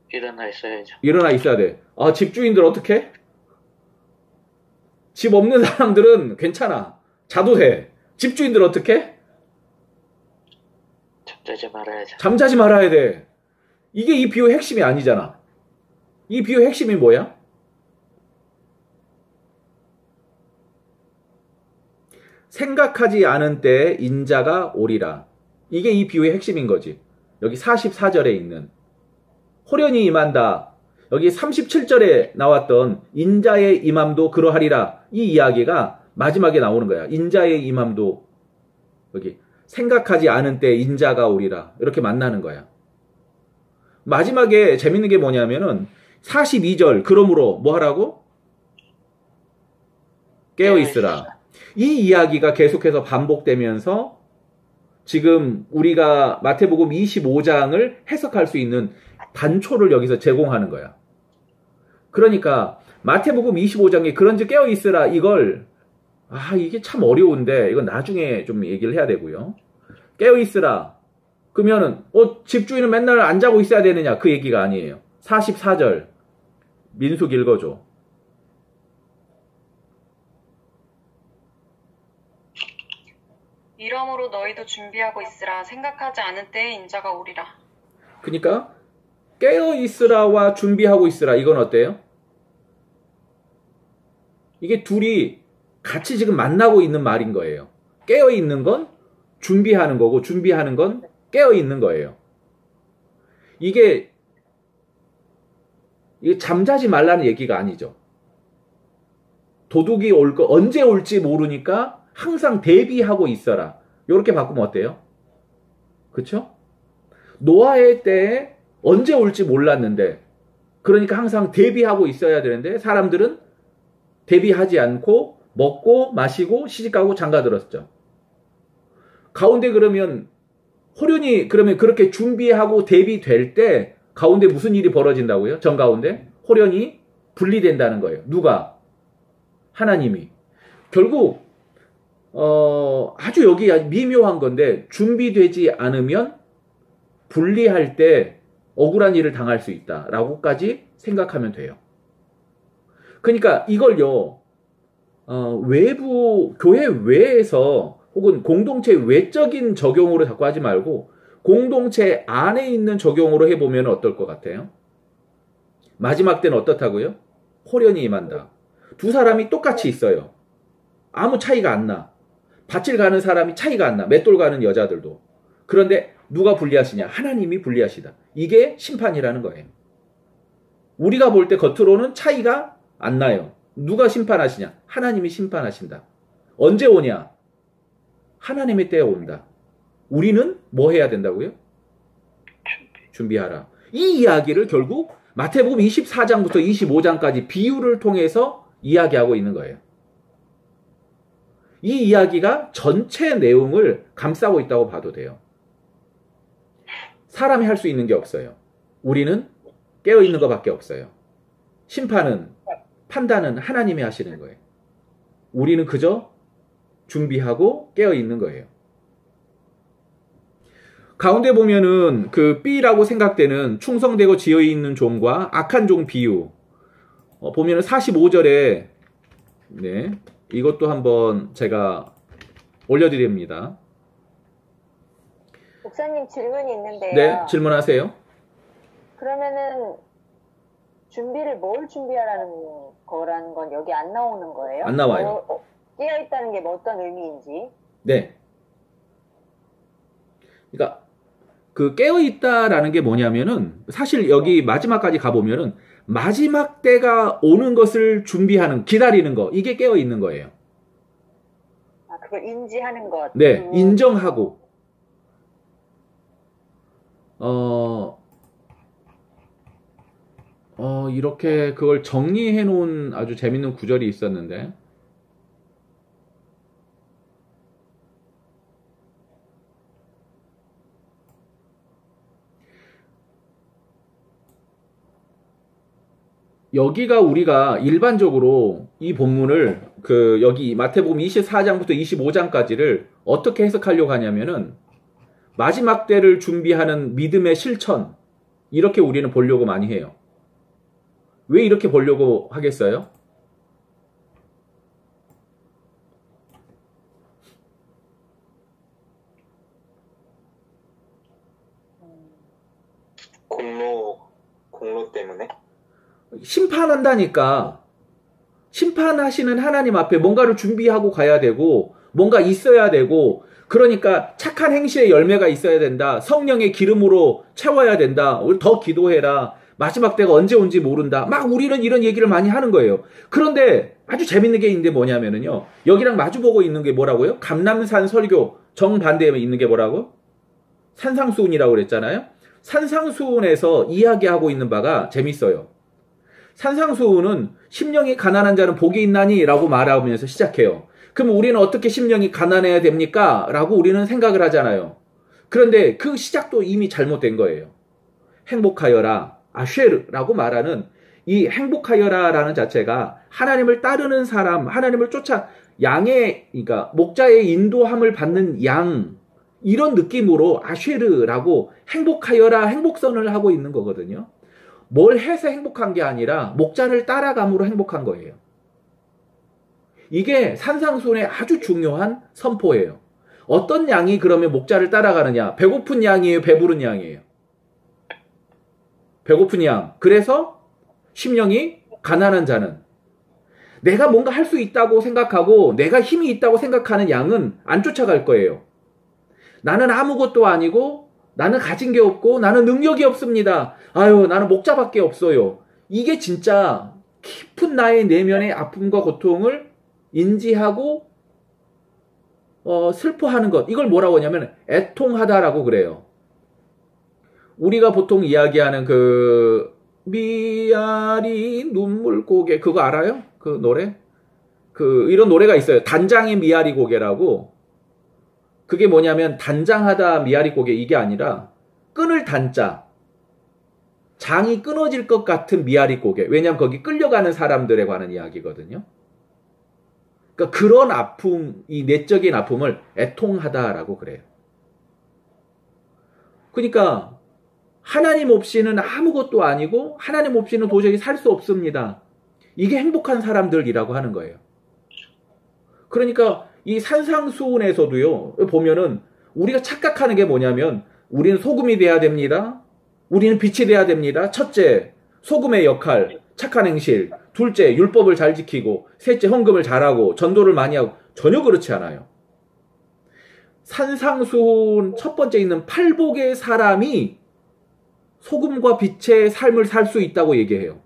일어나 있어야죠. 일어나 있어야 돼. 집주인들 어떻게? 집 없는 사람들은 괜찮아. 자도 돼. 집주인들 어떻게? 잠자지 말아야죠. 잠자지 말아야 돼. 이게 이 비유의 핵심이 아니잖아. 이 비유의 핵심이 뭐야? 생각하지 않은 때에 인자가 오리라. 이게 이 비유의 핵심인 거지. 여기 44절에 있는 호련히 임한다. 여기 37절에 나왔던 인자의 임함도 그러하리라. 이 이야기가 마지막에 나오는 거야. 인자의 임함도 여기 생각하지 않은 때에 인자가 오리라. 이렇게 만나는 거야. 마지막에 재밌는 게 뭐냐면은 42절 그러므로 뭐 하라고? 깨어 있으라. 이 이야기가 계속해서 반복되면서 지금 우리가 마태복음 25장을 해석할 수 있는 단초를 여기서 제공하는 거야. 그러니까 마태복음 25장에 그런즉 깨어 있으라 이걸 이게 참 어려운데 이건 나중에 좀 얘기를 해야 되고요. 깨어 있으라. 그러면은 집주인은 맨날 안 자고 있어야 되느냐? 그 얘기가 아니에요. 44절 민숙 읽어줘. 이러므로 너희도 준비하고 있으라. 생각하지 않은 때에 인자가 오리라. 그러니까 깨어 있으라와 준비하고 있으라 이건 어때요? 이게 둘이 같이 지금 만나고 있는 말인 거예요. 깨어 있는 건 준비하는 거고 준비하는 건 깨어 있는 거예요. 이게 잠자지 말라는 얘기가 아니죠. 도둑이 언제 올지 모르니까 항상 대비하고 있어라. 이렇게 바꾸면 어때요? 그쵸? 노아의 때에 언제 올지 몰랐는데 그러니까 항상 대비하고 있어야 되는데 사람들은 대비하지 않고 먹고 마시고 시집가고 장가들었죠. 가운데 그러면 호련히 그러면 그렇게 준비하고 대비될 때 가운데 무슨 일이 벌어진다고요? 정 가운데 호련히 분리된다는 거예요. 누가? 하나님이. 결국 아주 여기 미묘한 건데 준비되지 않으면 분리할 때 억울한 일을 당할 수 있다라고까지 생각하면 돼요. 그러니까 이걸요 외부 교회 외에서 혹은 공동체 외적인 적용으로 자꾸 하지 말고 공동체 안에 있는 적용으로 해보면 어떨 것 같아요? 마지막 때는 어떻다고요? 호련히 임한다. 두 사람이 똑같이 있어요. 아무 차이가 안 나. 밭을 가는 사람이 차이가 안 나. 맷돌 가는 여자들도. 그런데 누가 분리하시냐? 하나님이 분리하시다. 이게 심판이라는 거예요. 우리가 볼 때 겉으로는 차이가 안 나요. 누가 심판하시냐? 하나님이 심판하신다. 언제 오냐? 하나님의 때에 온다. 우리는 뭐 해야 된다고요? 준비하라. 이 이야기를 결국 마태복음 24장부터 25장까지 비유를 통해서 이야기하고 있는 거예요. 이 이야기가 전체 내용을 감싸고 있다고 봐도 돼요. 사람이 할 수 있는 게 없어요. 우리는 깨어있는 것밖에 없어요. 판단은 하나님이 하시는 거예요. 우리는 그저 준비하고 깨어있는 거예요. 가운데 보면은 그 B라고 생각되는 충성되고 지혜있는 종과 악한 종 비유. 보면은 45절에 네, 이것도 한번 제가 올려드립니다. 목사님 질문이 있는데요. 네, 질문하세요. 그러면은 준비를 뭘 준비하라는 거라는 건 여기 안 나오는 거예요? 안 나와요. 깨어있다는 게 뭐 어떤 의미인지. 네. 그러니까 그 깨어있다라는 게 뭐냐면은 사실 여기 마지막까지 가보면은 마지막 때가 오는 것을 준비하는, 기다리는 거, 이게 깨어있는 거예요. 아, 그걸 인지하는 것. 네, 인정하고. 이렇게 그걸 정리해 놓은 아주 재밌는 구절이 있었는데. 여기가 우리가 일반적으로 이 본문을 여기 마태복음 24장부터 25장까지를 어떻게 해석하려고 하냐면은 마지막 때를 준비하는 믿음의 실천, 이렇게 우리는 보려고 많이 해요. 왜 이렇게 보려고 하겠어요? 때문에? 심판한다니까. 심판하시는 하나님 앞에 뭔가를 준비하고 가야 되고 뭔가 있어야 되고 그러니까 착한 행실의 열매가 있어야 된다. 성령의 기름으로 채워야 된다. 우리 더 기도해라. 마지막 때가 언제 온지 모른다. 막 우리는 이런 얘기를 많이 하는 거예요. 그런데 아주 재밌는 게 있는데 뭐냐면은요. 여기랑 마주보고 있는 게 뭐라고요? 감람산 설교 정반대에 있는 게 뭐라고? 산상수훈이라고 그랬잖아요. 산상수훈에서 이야기하고 있는 바가 재밌어요. 산상수훈은 심령이 가난한 자는 복이 있나니? 라고 말하면서 시작해요. 그럼 우리는 어떻게 심령이 가난해야 됩니까? 라고 우리는 생각을 하잖아요. 그런데 그 시작도 이미 잘못된 거예요. 행복하여라, 아쉐르라고 말하는 이 행복하여라라는 자체가 하나님을 따르는 사람, 하나님을 쫓아 그러니까 목자의 인도함을 받는 양, 이런 느낌으로 아쉐르라고 행복하여라, 행복선을 하고 있는 거거든요. 뭘 해서 행복한 게 아니라 목자를 따라감으로 행복한 거예요. 이게 산상수훈의 아주 중요한 선포예요. 어떤 양이 그러면 목자를 따라가느냐? 배고픈 양이에요? 배부른 양이에요? 배고픈 양. 그래서 심령이 가난한 자는 내가 뭔가 할 수 있다고 생각하고 내가 힘이 있다고 생각하는 양은 안 쫓아갈 거예요. 나는 아무것도 아니고 나는 가진 게 없고 나는 능력이 없습니다. 아유, 나는 목자밖에 없어요. 이게 진짜 깊은 나의 내면의 아픔과 고통을 인지하고 슬퍼하는 것. 이걸 뭐라고 하냐면 애통하다라고 그래요. 우리가 보통 이야기하는 그 미아리 눈물 고개 그거 알아요? 그 노래? 이런 노래가 있어요. 단장의 미아리 고개라고. 그게 뭐냐면 단장하다 미아리 고개 이게 아니라 끊을 단자. 장이 끊어질 것 같은 미아리 고개. 왜냐하면 거기 끌려가는 사람들에 관한 이야기거든요. 그러니까 그런 아픔, 이 내적인 아픔을 애통하다라고 그래요. 그러니까 하나님 없이는 아무것도 아니고 하나님 없이는 도저히 살 수 없습니다. 이게 행복한 사람들이라고 하는 거예요. 그러니까 이 산상수훈에서도요, 보면은 우리가 착각하는 게 뭐냐면 우리는 소금이 돼야 됩니다. 우리는 빛이 돼야 됩니다. 첫째, 소금의 역할, 착한 행실. 둘째, 율법을 잘 지키고. 셋째, 헌금을 잘하고 전도를 많이 하고. 전혀 그렇지 않아요. 산상수훈 첫 번째 있는 팔복의 사람이 소금과 빛의 삶을 살 수 있다고 얘기해요.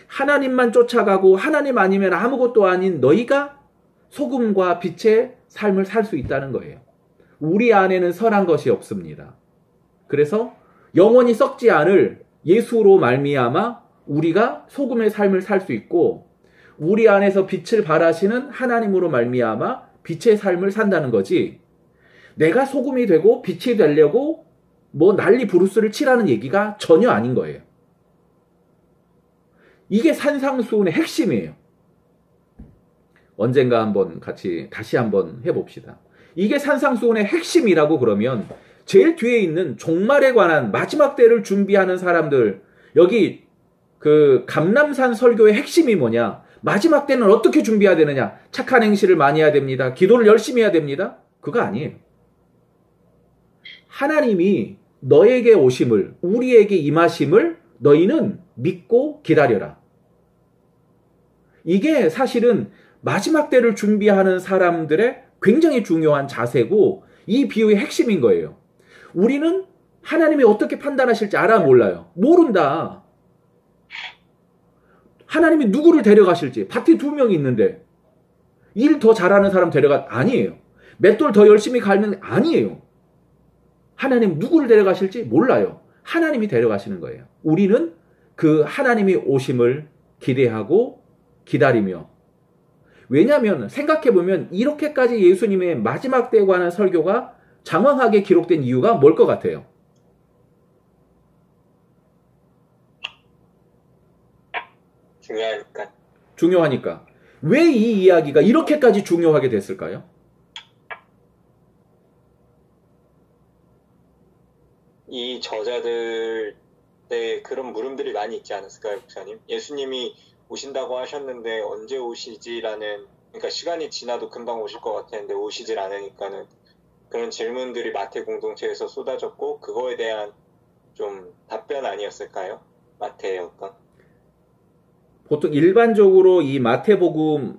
하나님만 쫓아가고 하나님 아니면 아무것도 아닌 너희가 소금과 빛의 삶을 살 수 있다는 거예요. 우리 안에는 선한 것이 없습니다. 그래서 영원히 썩지 않을 예수로 말미암아 우리가 소금의 삶을 살 수 있고 우리 안에서 빛을 발하시는 하나님으로 말미암아 빛의 삶을 산다는 거지. 내가 소금이 되고 빛이 되려고 뭐 난리 부르스를 치라는 얘기가 전혀 아닌 거예요. 이게 산상수훈의 핵심이에요. 언젠가 한번 같이 다시 한번 해봅시다. 이게 산상수훈의 핵심이라고 그러면 제일 뒤에 있는 종말에 관한 마지막 때를 준비하는 사람들, 여기 그 감람산 설교의 핵심이 뭐냐? 마지막 때는 어떻게 준비해야 되느냐? 착한 행실을 많이 해야 됩니다. 기도를 열심히 해야 됩니다. 그거 아니에요. 하나님이 너에게 오심을, 우리에게 임하심을 너희는 믿고 기다려라. 이게 사실은 마지막 때를 준비하는 사람들의 굉장히 중요한 자세고 이 비유의 핵심인 거예요. 우리는 하나님이 어떻게 판단하실지 알아 몰라요. 모른다. 하나님이 누구를 데려가실지. 밭에 2명이 있는데 일 더 잘하는 사람 아니에요. 맷돌 더 열심히 갈면 아니에요. 하나님 누구를 데려가실지 몰라요. 하나님이 데려가시는 거예요. 우리는 그 하나님이 오심을 기대하고 기다리며. 왜냐하면 생각해보면 이렇게까지 예수님의 마지막 때에 관한 설교가 장황하게 기록된 이유가 뭘 것 같아요? 중요하니까. 왜 이 이야기가 이렇게까지 중요하게 됐을까요? 이 저자들의 그런 물음들이 많이 있지 않았을까요, 목사님? 예수님이 오신다고 하셨는데 언제 오시지라는, 그러니까 시간이 지나도 금방 오실 것 같았는데 오시질 않으니까는 그런 질문들이 마태 공동체에서 쏟아졌고 그거에 대한 좀 답변 아니었을까요? 마태의 어떤? 보통 일반적으로 이 마태복음,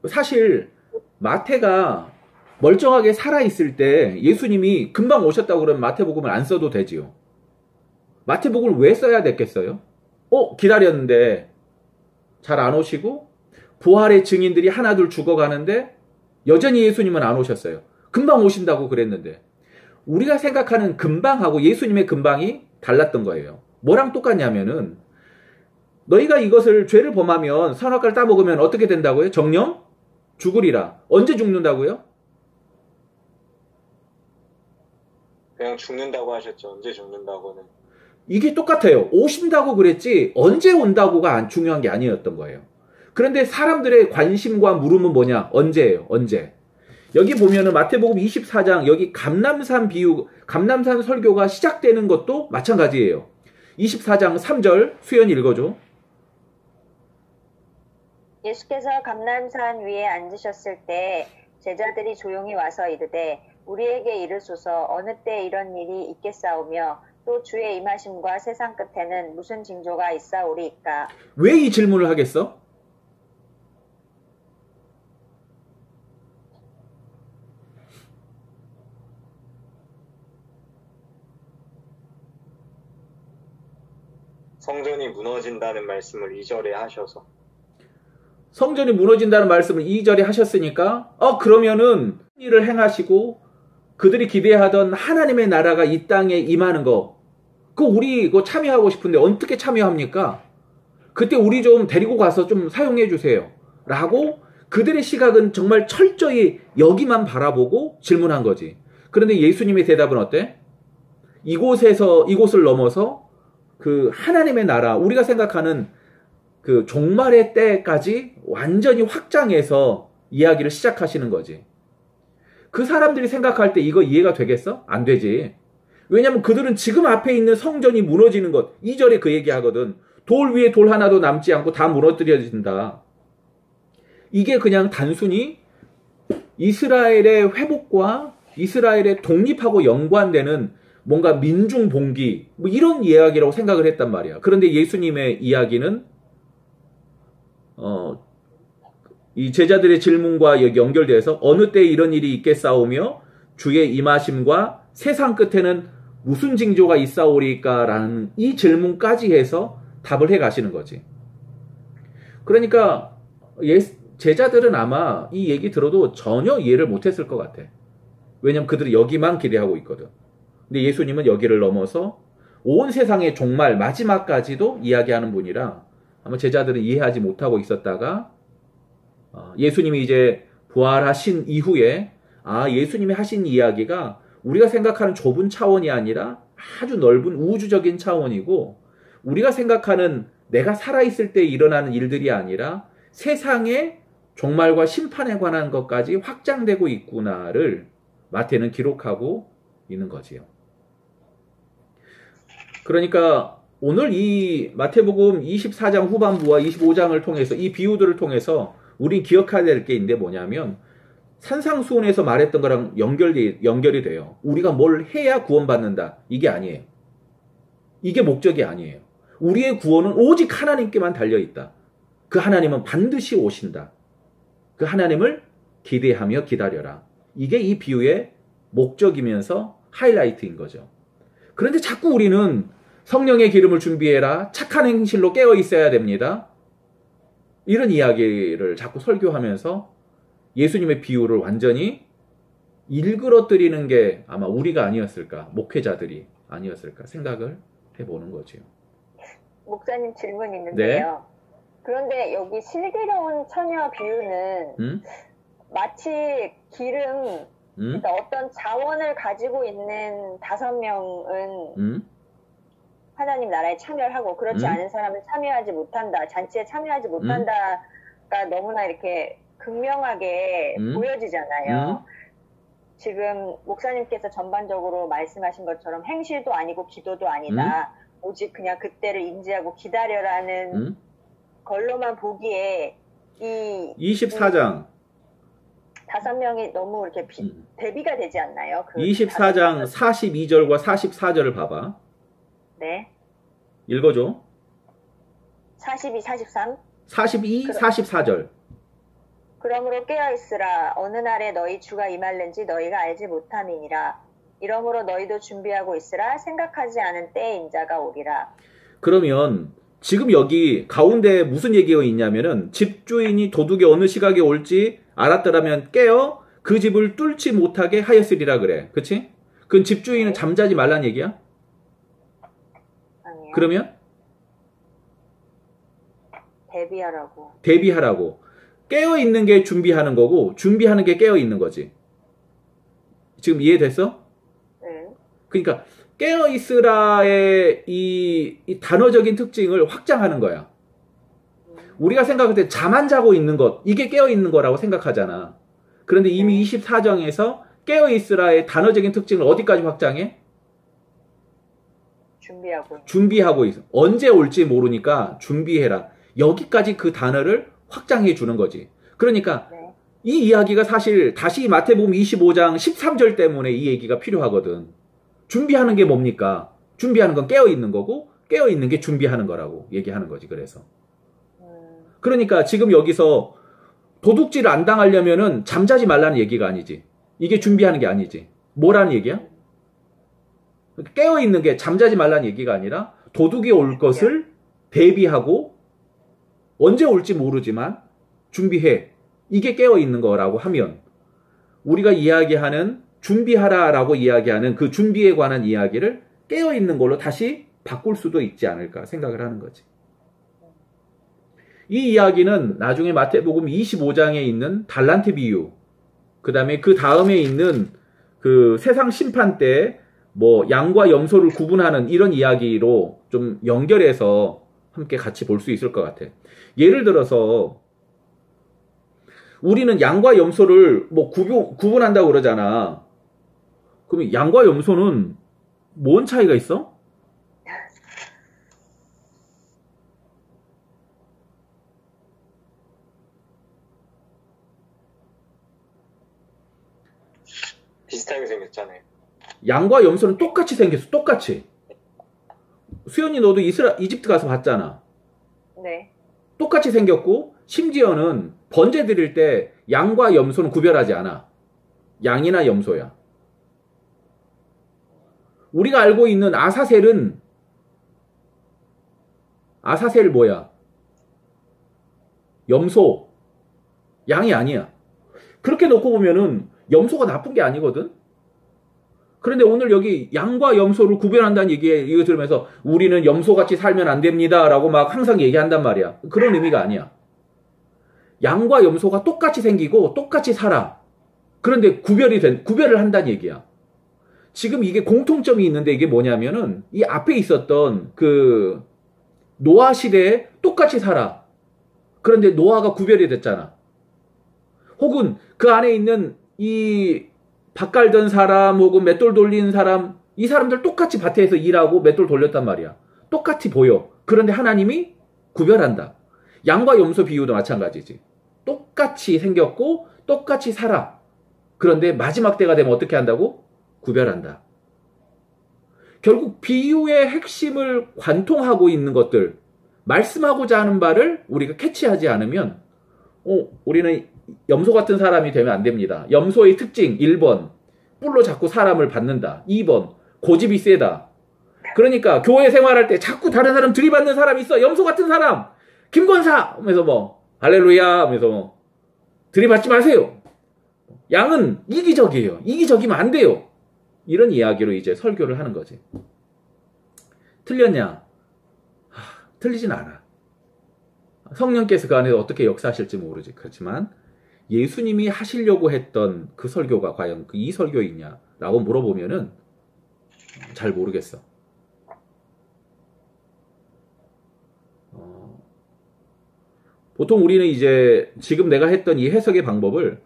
사실 마태가 멀쩡하게 살아있을 때 예수님이 금방 오셨다고 그러면 마태복음을 안 써도 되지요. 마태복음을 왜 써야 됐겠어요? 기다렸는데 잘 안 오시고 부활의 증인들이 하나둘 죽어가는데 여전히 예수님은 안 오셨어요. 금방 오신다고 그랬는데 우리가 생각하는 금방하고 예수님의 금방이 달랐던 거예요. 뭐랑 똑같냐면은 너희가 이것을 죄를 범하면 선악과를 따먹으면 어떻게 된다고요? 정령 죽으리라. 언제 죽는다고요? 그냥 죽는다고 하셨죠. 언제 죽는다고는. 이게 똑같아요. 오신다고 그랬지 언제 온다고가 중요한 게 아니었던 거예요. 그런데 사람들의 관심과 물음은 뭐냐? 언제예요? 언제? 여기 보면은 마태복음 24장 여기 감람산 비유, 감람산 설교가 시작되는 것도 마찬가지예요. 24장 3절 수연이 읽어줘. 예수께서 감람산 위에 앉으셨을 때 제자들이 조용히 와서 이르되 우리에게 이르소서 어느 때 이런 일이 있겠사오며 또 주의 임하심과 세상 끝에는 무슨 징조가 있사오리이까. 왜 이 질문을 하겠어? 성전이 무너진다는 말씀을 2절에 하셔서. 성전이 무너진다는 말씀을 2절에 하셨으니까 그러면은 일을 행하시고 그들이 기대하던 하나님의 나라가 이 땅에 임하는 거 우리 그거 참여하고 싶은데 어떻게 참여합니까? 그때 우리 좀 데리고 가서 좀 사용해 주세요. 라고 그들의 시각은 정말 철저히 여기만 바라보고 질문한 거지. 그런데 예수님의 대답은 어때? 이곳을 넘어서 그 하나님의 나라, 우리가 생각하는 그 종말의 때까지 완전히 확장해서 이야기를 시작하시는 거지. 그 사람들이 생각할 때 이거 이해가 되겠어? 안 되지. 왜냐면 그들은 지금 앞에 있는 성전이 무너지는 것, 2절에 그 얘기 하거든. 돌 위에 돌 하나도 남지 않고 다 무너뜨려진다. 이게 그냥 단순히 이스라엘의 회복과 이스라엘의 독립하고 연관되는 뭔가 민중 봉기, 뭐 이런 이야기라고 생각을 했단 말이야. 그런데 예수님의 이야기는 이 제자들의 질문과 여기 연결돼서 어느 때 이런 일이 있겠사오며 주의 임하심과 세상 끝에는 무슨 징조가 있사오리까라는 이 질문까지 해서 답을 해 가시는 거지. 그러니까 제자들은 아마 이 얘기 들어도 전혀 이해를 못했을 것 같아. 왜냐면 그들이 여기만 기대하고 있거든. 근데 예수님은 여기를 넘어서 온 세상의 종말 마지막까지도 이야기하는 분이라 아마 제자들은 이해하지 못하고 있었다가 예수님이 이제 부활하신 이후에 예수님이 하신 이야기가 우리가 생각하는 좁은 차원이 아니라 아주 넓은 우주적인 차원이고 우리가 생각하는 내가 살아있을 때 일어나는 일들이 아니라 세상의 종말과 심판에 관한 것까지 확장되고 있구나를 마태는 기록하고 있는 거지요. 그러니까 오늘 이 마태복음 24장 후반부와 25장을 통해서 이 비유들을 통해서 우리 기억해야 될 게 있는데 뭐냐면 산상수훈에서 말했던 거랑 연결이 돼요. 우리가 뭘 해야 구원받는다. 이게 아니에요. 이게 목적이 아니에요. 우리의 구원은 오직 하나님께만 달려있다. 그 하나님은 반드시 오신다. 그 하나님을 기대하며 기다려라. 이게 이 비유의 목적이면서 하이라이트인 거죠. 그런데 자꾸 우리는 성령의 기름을 준비해라. 착한 행실로 깨어 있어야 됩니다. 이런 이야기를 자꾸 설교하면서 예수님의 비유를 완전히 일그러뜨리는 게 아마 우리가 아니었을까, 목회자들이 아니었을까 생각을 해보는 거죠. 목사님 질문 있는데요. 네? 그런데 여기 슬기로운 처녀 비유는 마치 기름, 그러니까 어떤 자원을 가지고 있는 5명은 하나님 나라에 참여를 하고 그렇지 않은 사람은 참여하지 못한다, 잔치에 참여하지 못한다가 너무나 이렇게 극명하게 보여지잖아요. 지금 목사님께서 전반적으로 말씀하신 것처럼 행실도 아니고 기도도 아니다. 오직 그냥 그때를 인지하고 기다려라는 걸로만 보기에 이 24장 5명이 너무 이렇게 대비가 되지 않나요? 그 24장 42절과 44절을 봐봐. 네. 읽어줘. 42, 43. 42, 44절. 그러므로 깨어있으라. 어느 날에 너희 주가 임할는지 너희가 알지 못함이니라. 이러므로 너희도 준비하고 있으라. 생각하지 않은 때에 인자가 오리라. 그러면 지금 여기 가운데 무슨 얘기가 있냐면은 집주인이 도둑이 어느 시각에 올지 알았더라면 깨어 그 집을 뚫지 못하게 하였으리라 그래. 그치? 그건 집주인은 잠자지 말란 얘기야? 아니요. 그러면? 대비하라고. 깨어있는 게 준비하는 거고 준비하는 게 깨어있는 거지. 지금 이해됐어? 네. 그러니까 깨어있으라의 이 단어적인 특징을 확장하는 거야. 우리가 생각할 때 잠 안 자고 있는 것, 이게 깨어있는 거라고 생각하잖아. 그런데 이미 24장에서 깨어있으라의 단어적인 특징을 어디까지 확장해? 준비하고 있어. 언제 올지 모르니까 준비해라. 여기까지 그 단어를 확장해 주는 거지. 그러니까 네. 이 이야기가 사실 다시 마태복음 25장 13절 때문에 이 얘기가 필요하거든. 준비하는 게 뭡니까? 준비하는 건 깨어있는 거고 깨어있는 게 준비하는 거라고 얘기하는 거지. 그래서 그러니까 지금 여기서 도둑질 안 당하려면은 잠자지 말라는 얘기가 아니지. 이게 준비하는 게 아니지. 뭐라는 얘기야? 깨어있는 게 잠자지 말라는 얘기가 아니라 도둑이 올 것을 대비하고 언제 올지 모르지만 준비해. 이게 깨어있는 거라고 하면 우리가 이야기하는 준비하라라고 이야기하는 그 준비에 관한 이야기를 깨어있는 걸로 다시 바꿀 수도 있지 않을까 생각을 하는 거지. 이 이야기는 나중에 마태복음 25장에 있는 달란트 비유, 그 다음에 있는 그 세상 심판 때 뭐 양과 염소를 구분하는 이런 이야기로 좀 연결해서 함께 같이 볼 수 있을 것 같아. 예를 들어서 우리는 양과 염소를 뭐 구분한다고 그러잖아. 그럼 양과 염소는 뭔 차이가 있어? 비슷하게 생겼잖아요. 양과 염소는 똑같이 생겼어. 똑같이. 수연이 너도 이집트 가서 봤잖아. 네. 똑같이 생겼고 심지어는 번제 드릴 때 양과 염소는 구별하지 않아. 양이나 염소야. 우리가 알고 있는 아사셀 뭐야? 염소. 양이 아니야. 그렇게 놓고 보면은 염소가 나쁜 게 아니거든? 그런데 오늘 여기 양과 염소를 구별한다는 이거 들으면서 우리는 염소같이 살면 안 됩니다. 라고 막 항상 얘기한단 말이야. 그런 의미가 아니야. 양과 염소가 똑같이 생기고 똑같이 살아. 그런데 구별을 한다는 얘기야. 지금 이게 공통점이 있는데 이게 뭐냐면은 이 앞에 있었던 그 노아 시대에 똑같이 살아. 그런데 노아가 구별이 됐잖아. 혹은 그 안에 있는 이 밭 갈던 사람 혹은 맷돌 돌리는 사람, 이 사람들 똑같이 밭에서 일하고 맷돌 돌렸단 말이야. 똑같이 보여. 그런데 하나님이 구별한다. 양과 염소 비유도 마찬가지지. 똑같이 생겼고 똑같이 살아. 그런데 마지막 때가 되면 어떻게 한다고? 구별한다. 결국 비유의 핵심을 관통하고 있는 것들, 말씀하고자 하는 바를 우리가 캐치하지 않으면 우리는 염소 같은 사람이 되면 안 됩니다. 염소의 특징 1번, 뿔로 자꾸 사람을 받는다. 2번, 고집이 세다. 그러니까 교회 생활할 때 자꾸 다른 사람 들이받는 사람이 있어. 염소 같은 사람, 김권사 하면서 뭐 할렐루야 하면서 뭐 들이받지 마세요. 양은 이기적이에요. 이기적이면 안 돼요. 이런 이야기로 이제 설교를 하는 거지. 틀렸냐? 틀리진 않아. 성령께서 그 안에서 어떻게 역사하실지 모르지. 그렇지만 예수님이 하시려고 했던 그 설교가 과연 이 설교이냐라고 물어보면은 잘 모르겠어. 보통 우리는 이제 지금 내가 했던 이 해석의 방법을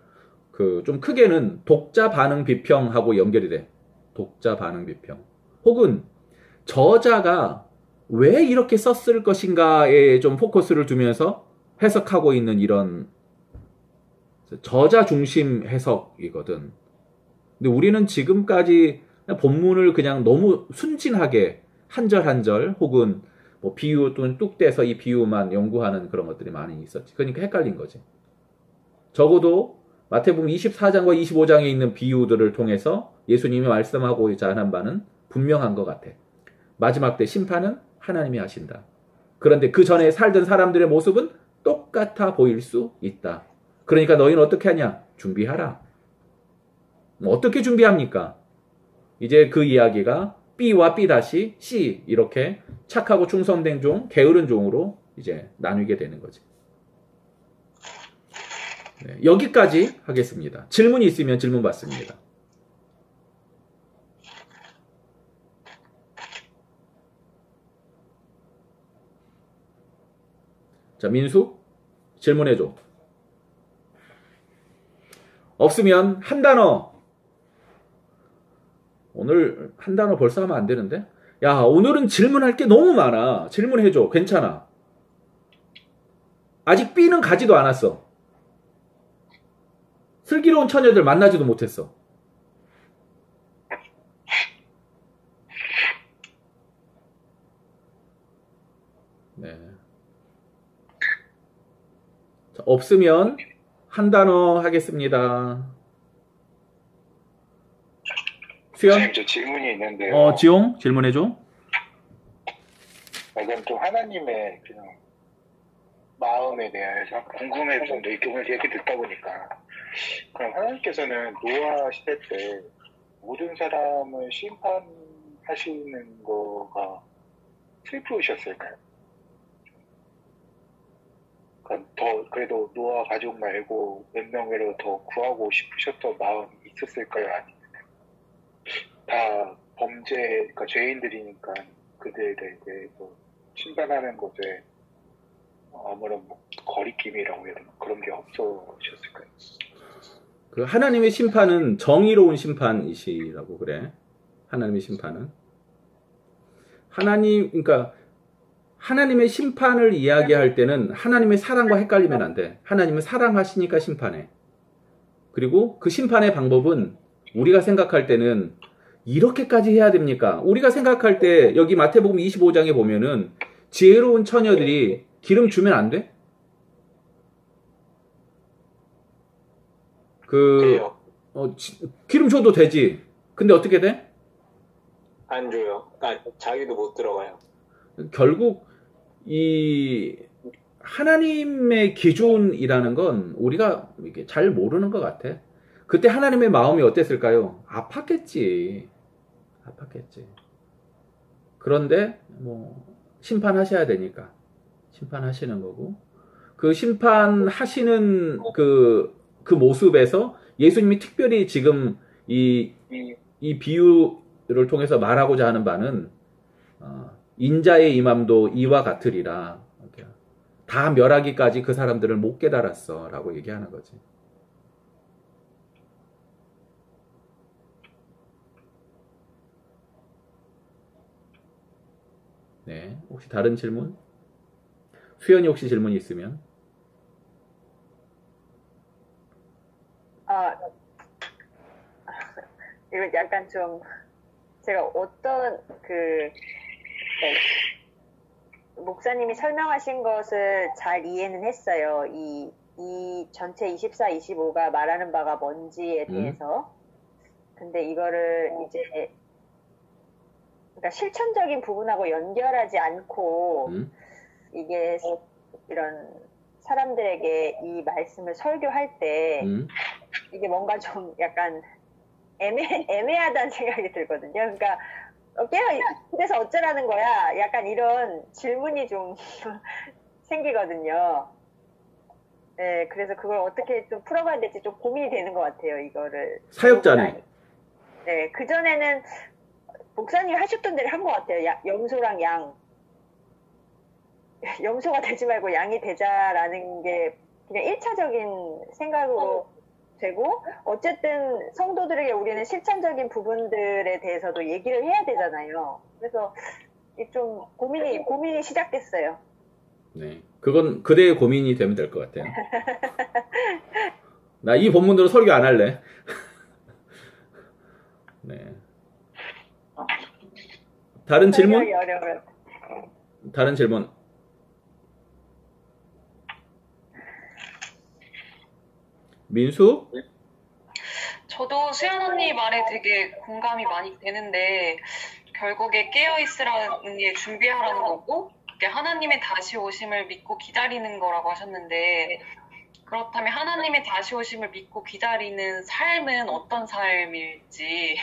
좀 크게는 독자 반응 비평하고 연결이 돼. 독자 반응 비평. 혹은 저자가 왜 이렇게 썼을 것인가에 좀 포커스를 두면서 해석하고 있는 이런 저자 중심 해석이거든. 근데 우리는 지금까지 본문을 그냥 너무 순진하게 한 절 한 절 혹은 뭐 비유 또는 뚝 떼서 이 비유만 연구하는 그런 것들이 많이 있었지. 그러니까 헷갈린 거지. 적어도 마태복음 24장과 25장에 있는 비유들을 통해서 예수님이 말씀하고자 하는 바는 분명한 것 같아. 마지막 때 심판은 하나님이 하신다. 그런데 그 전에 살던 사람들의 모습은 똑같아 보일 수 있다. 그러니까 너희는 어떻게 하냐? 준비하라. 뭐 어떻게 준비합니까? 이제 그 이야기가 B와 B-C 이렇게 착하고 충성된 종, 게으른 종으로 이제 나뉘게 되는 거지. 네, 여기까지 하겠습니다. 질문이 있으면 질문 받습니다. 자, 민수 질문해줘. 없으면 한 단어. 오늘 한 단어 벌써 하면 안 되는데? 야, 오늘은 질문할 게 너무 많아. 질문해줘. 괜찮아. 아직 B는 가지도 않았어. 슬기로운 처녀들 만나지도 못했어. 네. 자, 없으면 한 단어 하겠습니다. 수연? 선생님, 저 질문이 있는데요. 지용 질문해줘. 그럼 좀 하나님의 그냥 마음에 대해서 궁금해졌는데 이렇게 오늘 얘기 듣다 보니까 그럼 하나님께서는 노아 시대 때 모든 사람을 심판하시는 거가 슬프셨을까요? 그래도 노아 가족 말고 몇 명이라도 더 구하고 싶으셨던 마음이 있었을까요? 아니면 다 범죄, 그러니까 죄인들이니까 그들에 대해서 심판하는 것에 아무런 뭐 거리낌이라고 해야 되나 그런 게 없으셨을까요? 그 하나님의 심판은 정의로운 심판이시라고 그래. 하나님의 심판은 그러니까 하나님의 심판을 이야기할 때는 하나님의 사랑과 헷갈리면 안 돼. 하나님은 사랑하시니까 심판해. 그리고 그 심판의 방법은 우리가 생각할 때는 이렇게까지 해야 됩니까? 우리가 생각할 때 여기 마태복음 25장에 보면은 지혜로운 처녀들이 기름 주면 안 돼? 그래요. 기름 줘도 되지. 근데 어떻게 돼? 안 줘요. 자기도 못 들어가요. 결국 이 하나님의 기준이라는 건 우리가 이렇게 잘 모르는 것 같아. 그때 하나님의 마음이 어땠을까요? 아팠겠지. 그런데 뭐 심판하셔야 되니까 심판하시는 거고, 그 심판하시는 그 모습에서 예수님이 특별히 지금 이 비유를 통해서 말하고자 하는 바는 인자의 임함도 이와 같으리라. 다 멸하기까지 그 사람들을 못 깨달았어 라고 얘기하는 거지. 네, 혹시 다른 질문? 수연이 혹시 질문이 있으면? 이거 약간 좀 제가 어떤 목사님이 설명하신 것을 잘 이해는 했어요. 이 전체 24, 25가 말하는 바가 뭔지에 대해서. 근데 이거를 이제 그러니까 실천적인 부분하고 연결하지 않고 이게 이런 사람들에게 이 말씀을 설교할 때 이게 뭔가 좀 약간 애매하다는 생각이 들거든요. 그러니까 그래서 어쩌라는 거야? 약간 이런 질문이 좀 생기거든요. 네, 그래서 그걸 어떻게 좀 풀어가야 될지 좀 고민이 되는 것 같아요. 이거를 사역자네. 네, 그 전에는 목사님이 하셨던 대로 한 것 같아요. 염소랑 양. 염소가 되지 말고 양이 되자라는 게 그냥 1차적인 생각으로 되고, 어쨌든 성도들에게 우리는 실천적인 부분들에 대해서도 얘기를 해야 되잖아요. 그래서 좀 고민이 시작됐어요. 네, 그건 그대의 고민이 되면 될 것 같아요. 나 이 본문으로 설교 안 할래. 네. 다른 질문? 다른 질문. 민수? 저도 수연 언니 말에 되게 공감이 많이 되는데 결국에 깨어있으라는 게 준비하라는 거고 그게 하나님의 다시 오심을 믿고 기다리는 거라고 하셨는데 그렇다면 하나님의 다시 오심을 믿고 기다리는 삶은 어떤 삶일지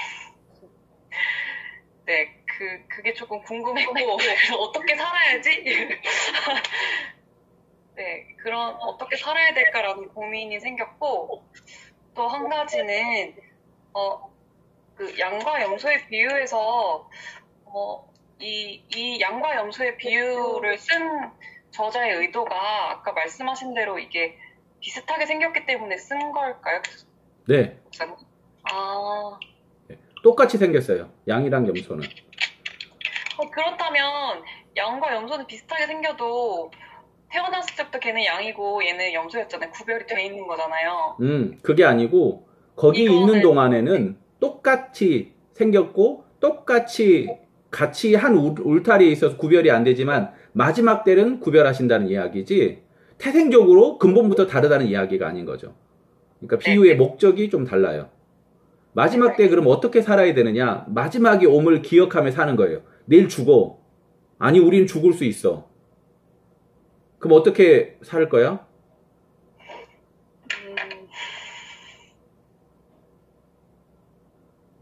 네, 그게 조금 궁금했고 그래서 어떻게 살아야지? 네, 어떻게 살아야 될까라는 고민이 생겼고 또 한 가지는 그 양과 염소의 비유에서 이 양과 염소의 비유를 쓴 저자의 의도가 아까 말씀하신 대로 이게 비슷하게 생겼기 때문에 쓴 걸까요? 네. 아, 똑같이 생겼어요. 양이랑 염소는. 그렇다면 양과 염소는 비슷하게 생겨도 태어났을 때부터 걔는 양이고 얘는 염소였잖아요. 구별이 돼 있는 거잖아요. 그게 아니고 거기 이거는- 있는 동안에는 똑같이 생겼고 똑같이 같이 한 울타리에 있어서 구별이 안 되지만 마지막 때는 구별하신다는 이야기지 태생적으로 근본부터 다르다는 이야기가 아닌 거죠. 그러니까 비유의 목적이 좀 달라요. 마지막 때 그럼 어떻게 살아야 되느냐? 마지막에 옴을 기억하며 사는 거예요. 내일 죽어. 아니 우린 죽을 수 있어. 그럼 어떻게 살 거야?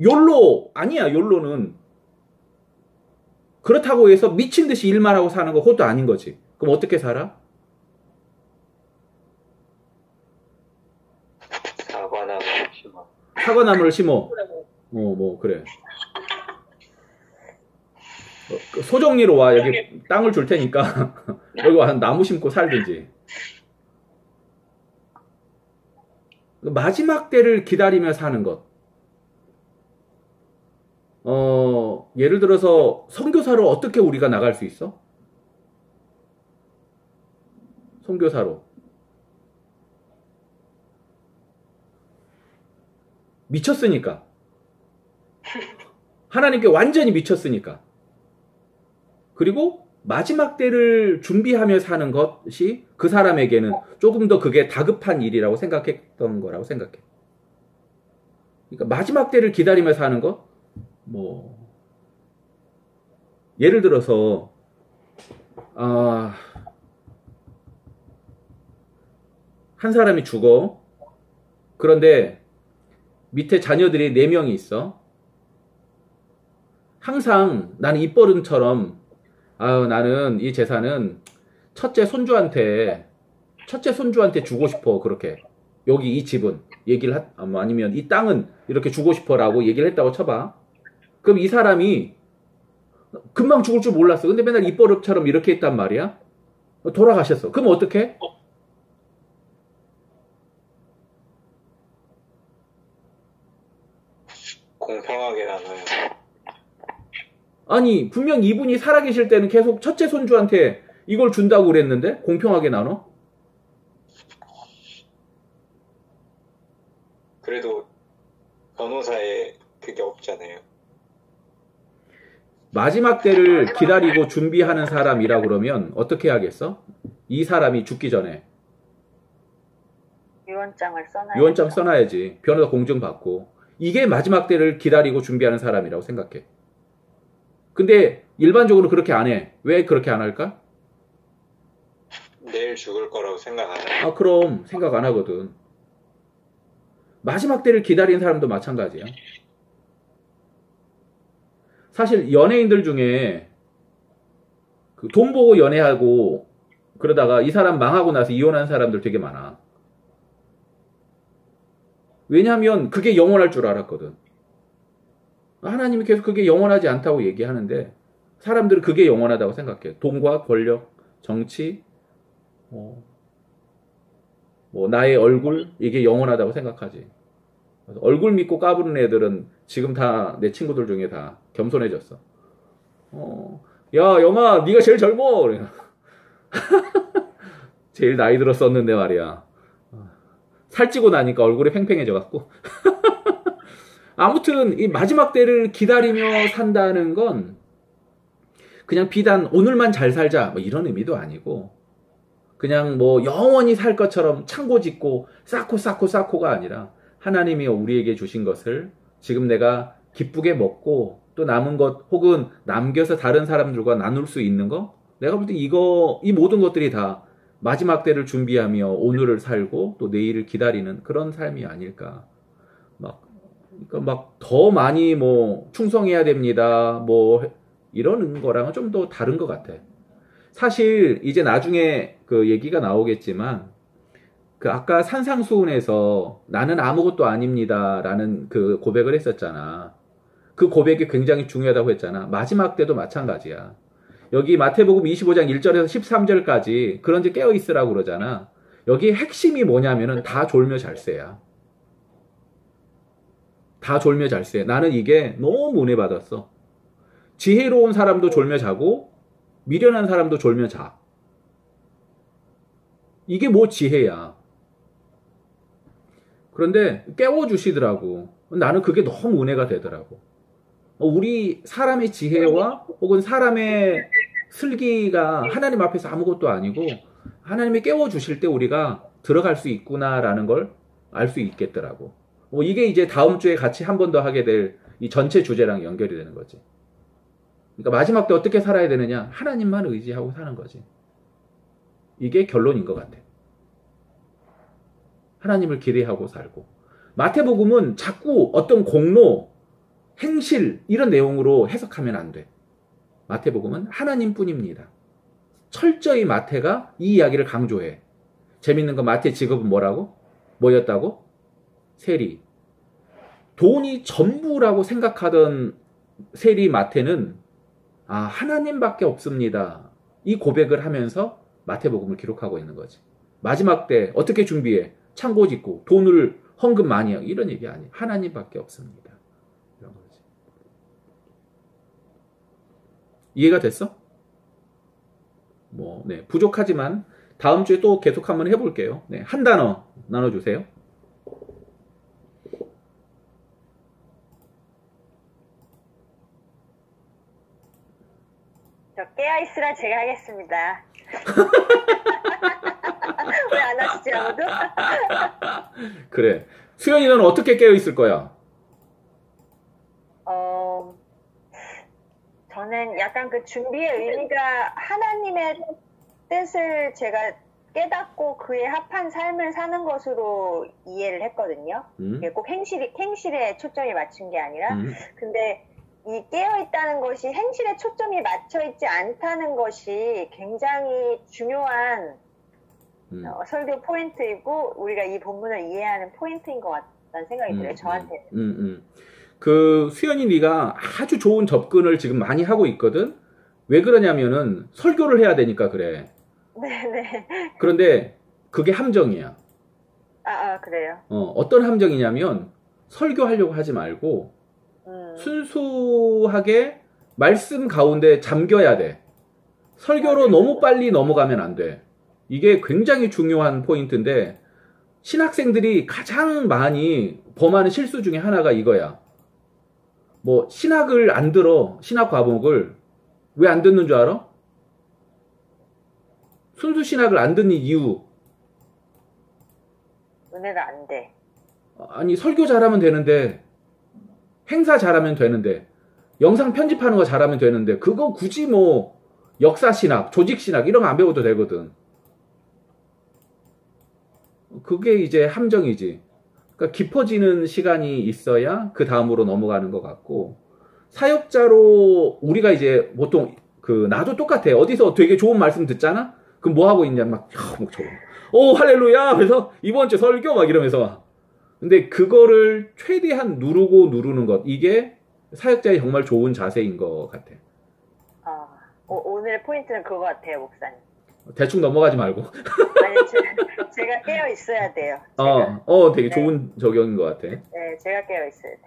욜로 아니야. 욜로는 그렇다고 해서 미친 듯이 일만 하고 사는 거 그것도 아닌 거지. 그럼 어떻게 살아? 사과나무를 심어. 뭐 그래. 소정리로 와. 여기 땅을 줄 테니까 여기 와서 나무 심고 살든지. 마지막 때를 기다리며 사는 것. 예를 들어서 선교사로 어떻게 우리가 나갈 수 있어? 선교사로. 미쳤으니까. 하나님께 완전히 미쳤으니까. 그리고 마지막 때를 준비하며 사는 것이 그 사람에게는 조금 더 그게 다급한 일이라고 생각했던 거라고 생각해. 그러니까 마지막 때를 기다리며 사는 것? 예를 들어서, 한 사람이 죽어. 그런데 밑에 자녀들이 4명이 있어. 항상 나는 입버릇처럼 나는 이 재산은 첫째 손주한테 주고 싶어. 그렇게. 여기 이 집은 얘기를 아니면 이 땅은 이렇게 주고 싶어라고 얘기를 했다고 쳐봐. 그럼 이 사람이 금방 죽을 줄 몰랐어. 근데 맨날 입버릇처럼 이렇게 했단 말이야. 돌아가셨어. 그럼 어떡해? 공평하게 나눠요. 아니 분명 이분이 살아계실 때는 계속 첫째 손주한테 이걸 준다고 그랬는데 공평하게 나눠? 그래도 변호사에 그게 없잖아요. 마지막 때를 기다리고 준비하는 사람이라 그러면 어떻게 해야겠어? 이 사람이 죽기 전에 유언장 써놔야지. 변호사 공증받고. 이게 마지막 때를 기다리고 준비하는 사람이라고 생각해. 근데 일반적으로 그렇게 안 해. 왜 그렇게 안 할까? 내일 죽을 거라고 생각 안 해요. 그럼 생각 안 하거든. 마지막 때를 기다리는 사람도 마찬가지야. 사실 연예인들 중에 돈 보고 연애하고 그러다가 이 사람 망하고 나서 이혼한 사람들 되게 많아. 왜냐하면 그게 영원할 줄 알았거든. 하나님이 계속 그게 영원하지 않다고 얘기하는데 사람들은 그게 영원하다고 생각해. 돈과 권력, 정치, 나의 얼굴 이게 영원하다고 생각하지. 그래서 얼굴 믿고 까부는 애들은 지금 다 내 친구들 중에 다 겸손해졌어. 야 영아 네가 제일 젊어. 제일 나이 들었었는데 말이야. 살찌고 나니까 얼굴이 팽팽해져 갖고. 아무튼 이 마지막 때를 기다리며 산다는 건 그냥 비단 오늘만 잘 살자 뭐 이런 의미도 아니고 그냥 뭐 영원히 살 것처럼 창고 짓고 쌓고가 아니라 하나님이 우리에게 주신 것을 지금 내가 기쁘게 먹고 또 남은 것 혹은 남겨서 다른 사람들과 나눌 수 있는 거 내가 볼 때 이 모든 것들이 다 마지막 때를 준비하며 오늘을 살고 또 내일을 기다리는 그런 삶이 아닐까. 그러니까 막 더 많이 뭐 충성해야 됩니다. 뭐 이러는 거랑은 좀 더 다른 것 같아. 사실 이제 나중에 그 얘기가 나오겠지만 그 아까 산상수훈에서 나는 아무것도 아닙니다라는 그 고백을 했었잖아. 그 고백이 굉장히 중요하다고 했잖아. 마지막 때도 마찬가지야. 여기 마태복음 25장 1절에서 13절까지 그런 데 깨어 있으라고 그러잖아. 여기 핵심이 뭐냐면은 다 졸며 잘세야. 다 졸며 잘세. 나는 이게 너무 은혜 받았어. 지혜로운 사람도 졸며 자고 미련한 사람도 졸며 자. 이게 뭐 지혜야. 그런데 깨워주시더라고. 나는 그게 너무 은혜가 되더라고. 우리 사람의 지혜와 혹은 사람의 슬기가 하나님 앞에서 아무것도 아니고 하나님이 깨워주실 때 우리가 들어갈 수 있구나라는 걸 알 수 있겠더라고. 이게 이제 다음 주에 같이 한 번 더 하게 될 이 전체 주제랑 연결이 되는 거지. 그러니까 마지막 때 어떻게 살아야 되느냐? 하나님만 의지하고 사는 거지. 이게 결론인 것 같아. 하나님을 기대하고 살고. 마태복음은 자꾸 어떤 공로, 행실 이런 내용으로 해석하면 안 돼. 마태복음은 하나님뿐입니다. 철저히 마태가 이 이야기를 강조해. 재밌는 건 마태 직업은 뭐라고? 뭐였다고? 세리. 돈이 전부라고 생각하던 세리 마태는 하나님밖에 없습니다. 이 고백을 하면서 마태복음을 기록하고 있는 거지. 마지막 때 어떻게 준비해? 창고 짓고 돈을 헌금 많이 하고 이런 얘기 아니에요. 하나님밖에 없습니다. 이런 거지. 이해가 됐어? 네, 부족하지만 다음 주에 또 계속 한번 해볼게요. 네, 한 단어 나눠주세요. 저 깨어있으라 제가 하겠습니다. 왜 안 하시지 아무도? 그래. 수연이는 어떻게 깨어있을 거야? 저는 약간 그 준비의 의미가 하나님의 뜻을 제가 깨닫고 그에 합한 삶을 사는 것으로 이해를 했거든요. 이게 꼭 행실에 초점이 맞춘 게 아니라. 근데 이 깨어있다는 것이 행실에 초점이 맞춰있지 않다는 것이 굉장히 중요한 설교 포인트이고 우리가 이 본문을 이해하는 포인트인 것 같다는 생각이 들어요. 저한테는. 그 수연이 네가 아주 좋은 접근을 지금 많이 하고 있거든. 왜 그러냐면은 설교를 해야 되니까 그래. 네네. 그런데 그게 함정이야. 그래요? 어떤 함정이냐면 설교하려고 하지 말고 순수하게 말씀 가운데 잠겨야 돼. 설교로 너무 빨리 넘어가면 안 돼. 이게 굉장히 중요한 포인트인데 신학생들이 가장 많이 범하는 실수 중에 하나가 이거야. 신학을 안 들어. 신학 과목을. 왜 안 듣는 줄 알아? 순수 신학을 안 듣는 이유. 은혜가 안 돼. 아니, 설교 잘하면 되는데, 행사 잘하면 되는데, 영상 편집하는 거 잘하면 되는데, 그거 굳이 역사 신학, 조직 신학, 이런 거 안 배워도 되거든. 그게 이제 함정이지. 그러니까 깊어지는 시간이 있어야 그 다음으로 넘어가는 것 같고, 사역자로 우리가 이제 보통 나도 똑같아. 어디서 되게 좋은 말씀 듣잖아? 그럼 뭐 하고 있냐? 할렐루야! 그래서 이번 주 설교 막 이러면서. 근데 그거를 최대한 누르는 것. 이게 사역자의 정말 좋은 자세인 것 같아. 오늘의 포인트는 그거 같아요, 목사님. 대충 넘어가지 말고. 아니, 제가 깨어 있어야 돼요. 되게 좋은 적용인 것 같아. 네, 제가 깨어 있어야 돼.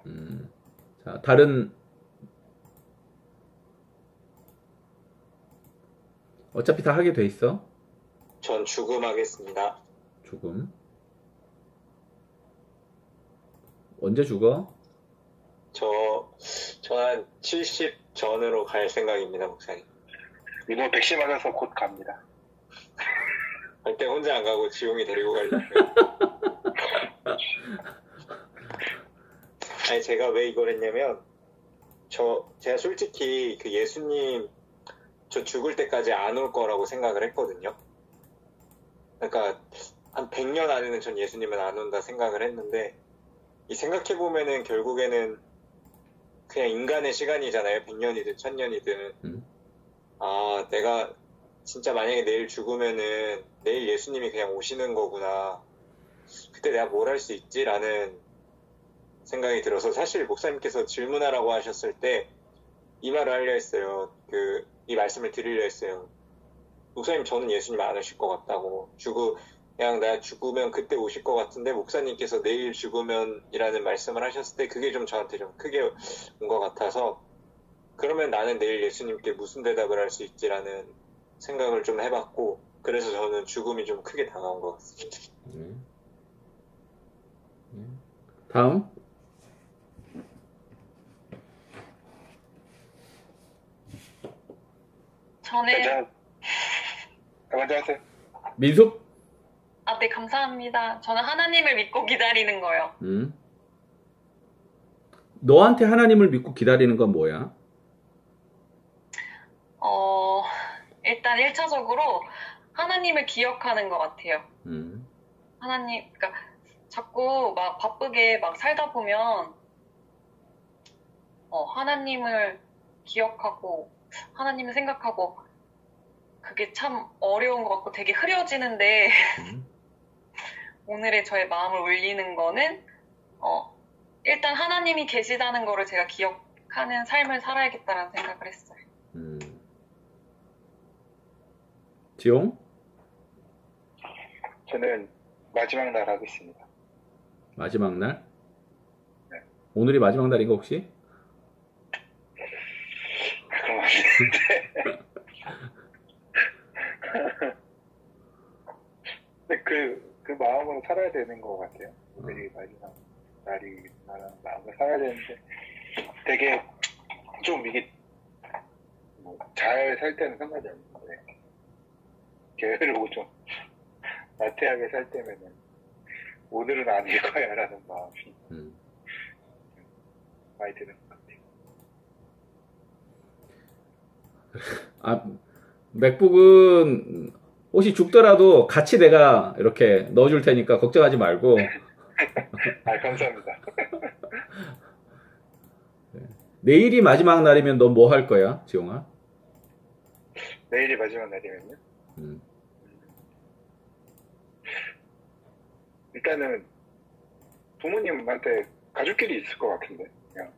자, 다른. 어차피 다 하게 돼 있어. 전 죽음하겠습니다. 죽음. 언제 죽어? 저 한 70 전으로 갈 생각입니다, 목사님. 민호 백신 맞아서 곧 갑니다. 갈 때 혼자 안 가고 지용이 데리고 가려고요. 아니 제가 왜 이걸 했냐면 제가 솔직히 그 예수님 저 죽을 때까지 안 올 거라고 생각을 했거든요. 그러니까 한 100년 안에는 전 예수님은 안 온다 생각을 했는데 이 생각해보면은 결국에는 그냥 인간의 시간이잖아요. 100년이든 1000년이든. 아, 내가 진짜 만약에 내일 죽으면은 내일 예수님이 그냥 오시는 거구나. 그때 내가 뭘 할 수 있지? 라는 생각이 들어서 사실 목사님께서 질문하라고 하셨을 때 이 말을 하려 했어요. 이 말씀을 드리려 했어요. 목사님 저는 예수님 안 오실 것 같다고. 그냥 나 죽으면 그때 오실 것 같은데 목사님께서 내일 죽으면이라는 말씀을 하셨을 때 그게 좀 저한테 좀 크게 온 것 같아서 그러면 나는 내일 예수님께 무슨 대답을 할 수 있지라는 생각을 좀 해봤고 그래서 저는 죽음이 좀 크게 다가온 것 같습니다. 다음. 저는 먼저 하세요. 민숙? 네, 감사합니다. 저는 하나님을 믿고 기다리는 거요. 너한테 하나님을 믿고 기다리는 건 뭐야? 일단 1차적으로 하나님을 기억하는 것 같아요. 하나님, 그러니까 자꾸 막 바쁘게 막 살다 보면 하나님을 기억하고 하나님을 생각하고 그게 참 어려운 것 같고 되게 흐려지는데 오늘의 저의 마음을 울리는 거는 일단 하나님이 계시다는 거를 제가 기억하는 삶을 살아야겠다라는 생각을 했어요. 지용? 저는 마지막 날 하겠습니다. 마지막 날? 네. 오늘이 마지막 날인가 혹시? 그럼 안 되는데. 근데 그 마음으로 살아야 되는 것 같아요. 오늘이 마지막 날이라는 마음으로 살아야 되는데 되게 좀 이게 잘 살 때는 상관이 없는데 게으르고 좀 나태하게 살 때면은 오늘은 아닐 거야 라는 마음이 많이 드는 것 같아요. 맥북은 혹시 죽더라도 같이 내가 이렇게 넣어줄 테니까 걱정하지 말고. 감사합니다. 내일이 마지막 날이면 너 뭐 할 거야, 지용아? 내일이 마지막 날이면요? 일단은 부모님한테 가족끼리 있을 것 같은데 그냥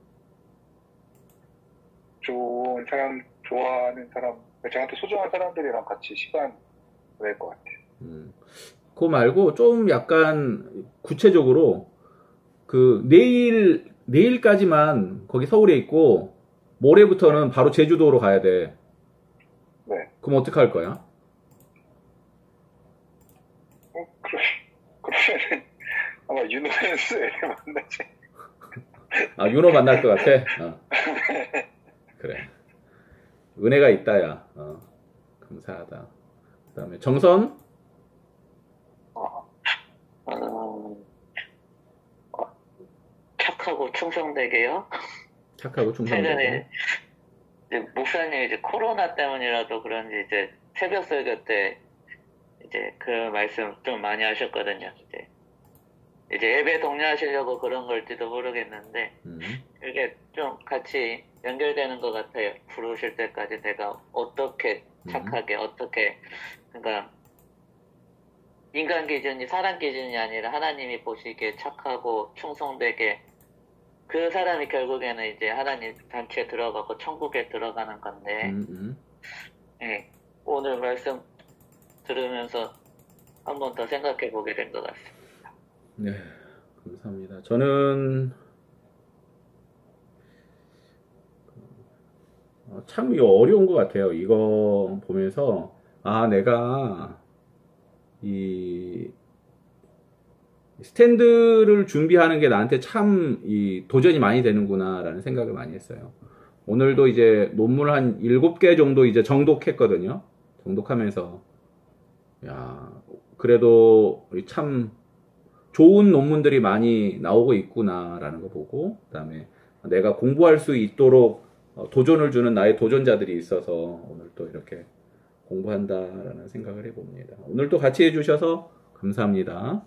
좋은 사람, 좋아하는 사람, 저한테 소중한 사람들이랑 같이 시간 보낼 것 같아요. 그거 말고 좀 약간 구체적으로 내일까지만 거기 서울에 있고 모레부터는 바로 제주도로 가야 돼. 네. 그럼 어떻게 할 거야? 그러면은 아마 윤호 선수를 만나지. 윤호 만날 것 같아? 그래. 은혜가 있다, 야. 감사하다. 그 다음에 정선? 착하고 충성되게요. 착하고 충성되게. 최근에 목사님 이제 코로나 때문이라도 그런지 이제 새벽 설교 때 이제 그 말씀 좀 많이 하셨거든요. 이제 예배 독려하시려고 그런 걸지도 모르겠는데 이게 좀 같이 연결되는 것 같아요. 부르실 때까지 내가 어떻게 착하게 어떻게 그러니까 인간 기준이 사람 기준이 아니라 하나님이 보시기에 착하고 충성되게 그 사람이 결국에는 이제 하나님 단체에 들어가고 천국에 들어가는 건데 네, 오늘 말씀 들으면서 한 번 더 생각해 보게 된 것 같습니다. 네, 감사합니다. 저는 참 이거 어려운 것 같아요. 이거 보면서 내가 이 스탠드를 준비하는 게 나한테 참 도전이 많이 되는구나 라는 생각을 많이 했어요. 오늘도 이제 논문 한 7개 정도 이제 정독했거든요. 정독하면서, 야, 그래도 참 좋은 논문들이 많이 나오고 있구나라는 거 보고, 그 다음에 내가 공부할 수 있도록 도전을 주는 나의 도전자들이 있어서 오늘 또 이렇게 공부한다라는 생각을 해봅니다. 오늘 또 같이 해주셔서 감사합니다.